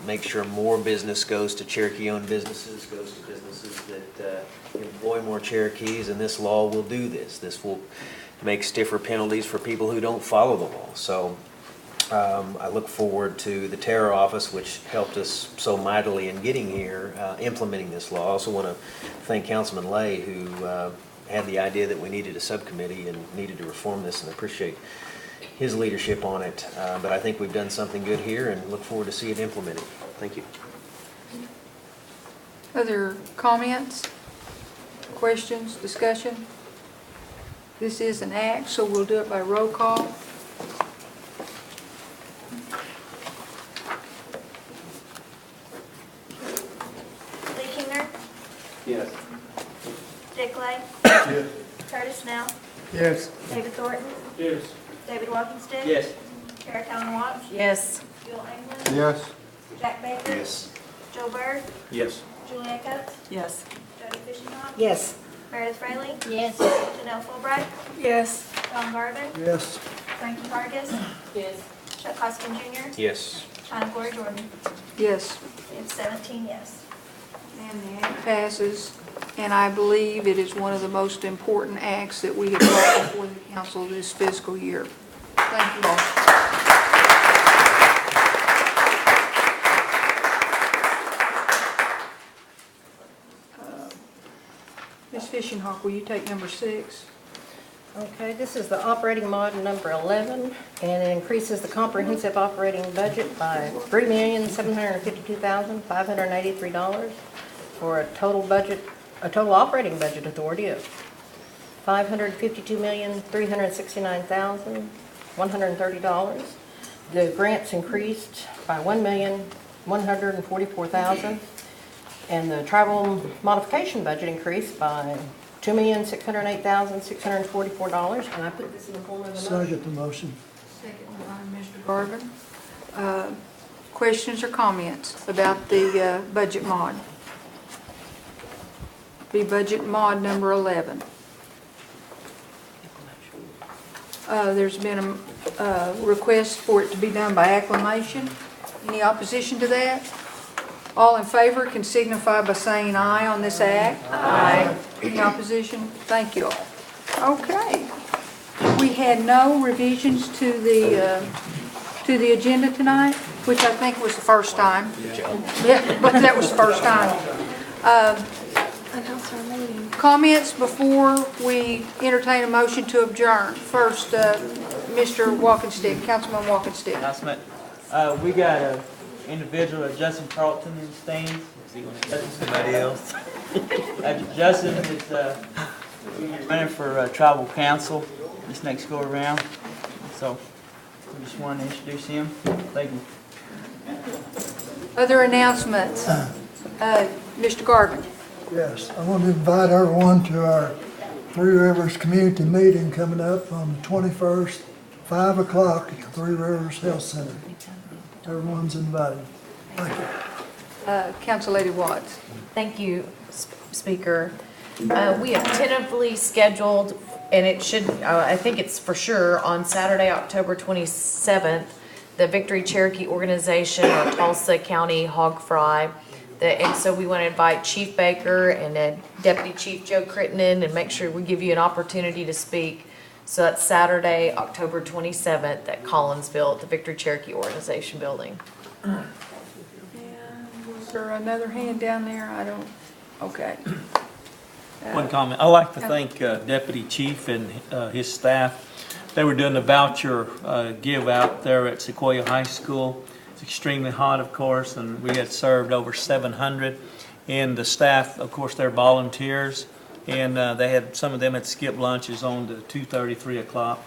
make sure more business goes to Cherokee-owned businesses, goes to businesses that employ more Cherokees, and this law will do this. This will make stiffer penalties for people who don't follow the law. So I look forward to the Terror Office, which helped us so mightily in getting here, implementing this law. I also want to thank Councilman Lay, who had the idea that we needed a subcommittee and needed to reform this, and appreciate his leadership on it. But I think we've done something good here and look forward to see it implemented. Thank you. Other comments, questions, discussion? This is an act, so we'll do it by roll call. Lee Keener, Yes. Dick Lay, Yes. Curtis Snell, Yes. David Thornton, Yes. David Walkingstick. Yes. Kara Callan Watts, Yes. Bill England, Yes. Jack Baker, Yes. Joe Byrd, Yes. Juliet Coates, Yes. Jody Fishinghawk, Yes. Meredith Fraley, Yes. Janelle Fulbright, Yes. Don Garvin, Yes. Frankie Vargas, Yes. Chuck Hoskin Jr., Yes. China Corey Jordan. Yes. It's 17 yes. And the act passes, and I believe it is one of the most important acts that we have brought before the council this fiscal year. Thank you all. Ms. Fishinghawk, will you take number 6? Okay, this is the operating mod number 11, and it increases the comprehensive operating budget by $3,752,583 for a total operating budget authority of $552,369,130. The grants increased by $1,144,000, and the travel modification budget increased by $2,608,644, and I put this in the form of a motion. Second the motion. Second by Mr. Garvin. Questions or comments about the budget mod? Be budget mod number 11. There's been a request for it to be done by acclamation. Any opposition to that? All in favor can signify by saying aye on this act. Aye. Any opposition? Thank you all. Okay. We had no revisions to the agenda tonight, which I think was the first time. Yeah, but that was the first time. Announce our meeting. Comments before we entertain a motion to adjourn. First, Mr. Walkenstick, Councilman Walkenstick. Announcement. We got a individual, Justin Carlton, in the stands. Somebody else? Justin is running for tribal council this next go around. So we just wanted to introduce him. Thank you. Other announcements. Mr. Garvin. Yes, I want to invite everyone to our Three Rivers Community Meeting coming up on the 21st, 5 o'clock at the Three Rivers Health Center. Everyone's invited. Thank you. Council Lady Watts. Thank you, Speaker. We have tentatively scheduled, and it should, I think it's for sure, on Saturday, October 27th, the Victory Cherokee Organization or Tulsa County Hog Fry. And so we want to invite Chief Baker and then Deputy Chief Joe Crittenden and make sure we give you an opportunity to speak. So that's Saturday, October 27th at Collinsville at the Victory Cherokee Organization building. Was there another hand down there? I don't, okay. One comment. I'd like to thank Deputy Chief and his staff. They were doing the voucher give out there at Sequoia High School. It's extremely hot, of course, and we had served over 700. And the staff, of course, they're volunteers, and they had, some of them had skipped lunches on to 2:30, 3 o'clock.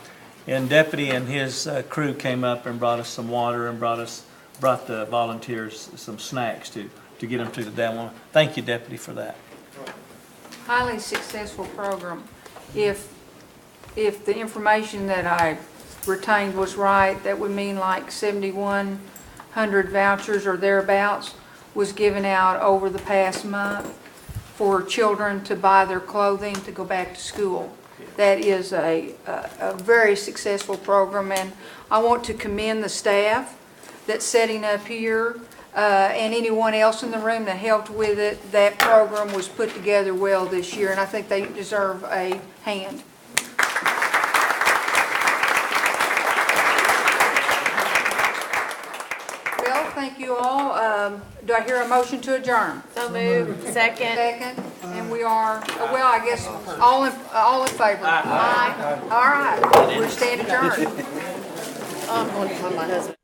And Deputy and his crew came up and brought us some water and brought the volunteers some snacks to get them to the day. Thank you, Deputy, for that. Highly successful program. If the information that I retained was right, that would mean like 7,100 vouchers or thereabouts was given out over the past month for children to buy their clothing to go back to school. That is a very successful program, and I want to commend the staff that's setting up here and anyone else in the room that helped with it. That program was put together well this year, and I think they deserve a hand. Well, thank you all. Do I hear a motion to adjourn? So moved. Second. Second, and we are, well, I guess, all in favor? Aye. All right, we're staying adjourned. I'm going to find my husband.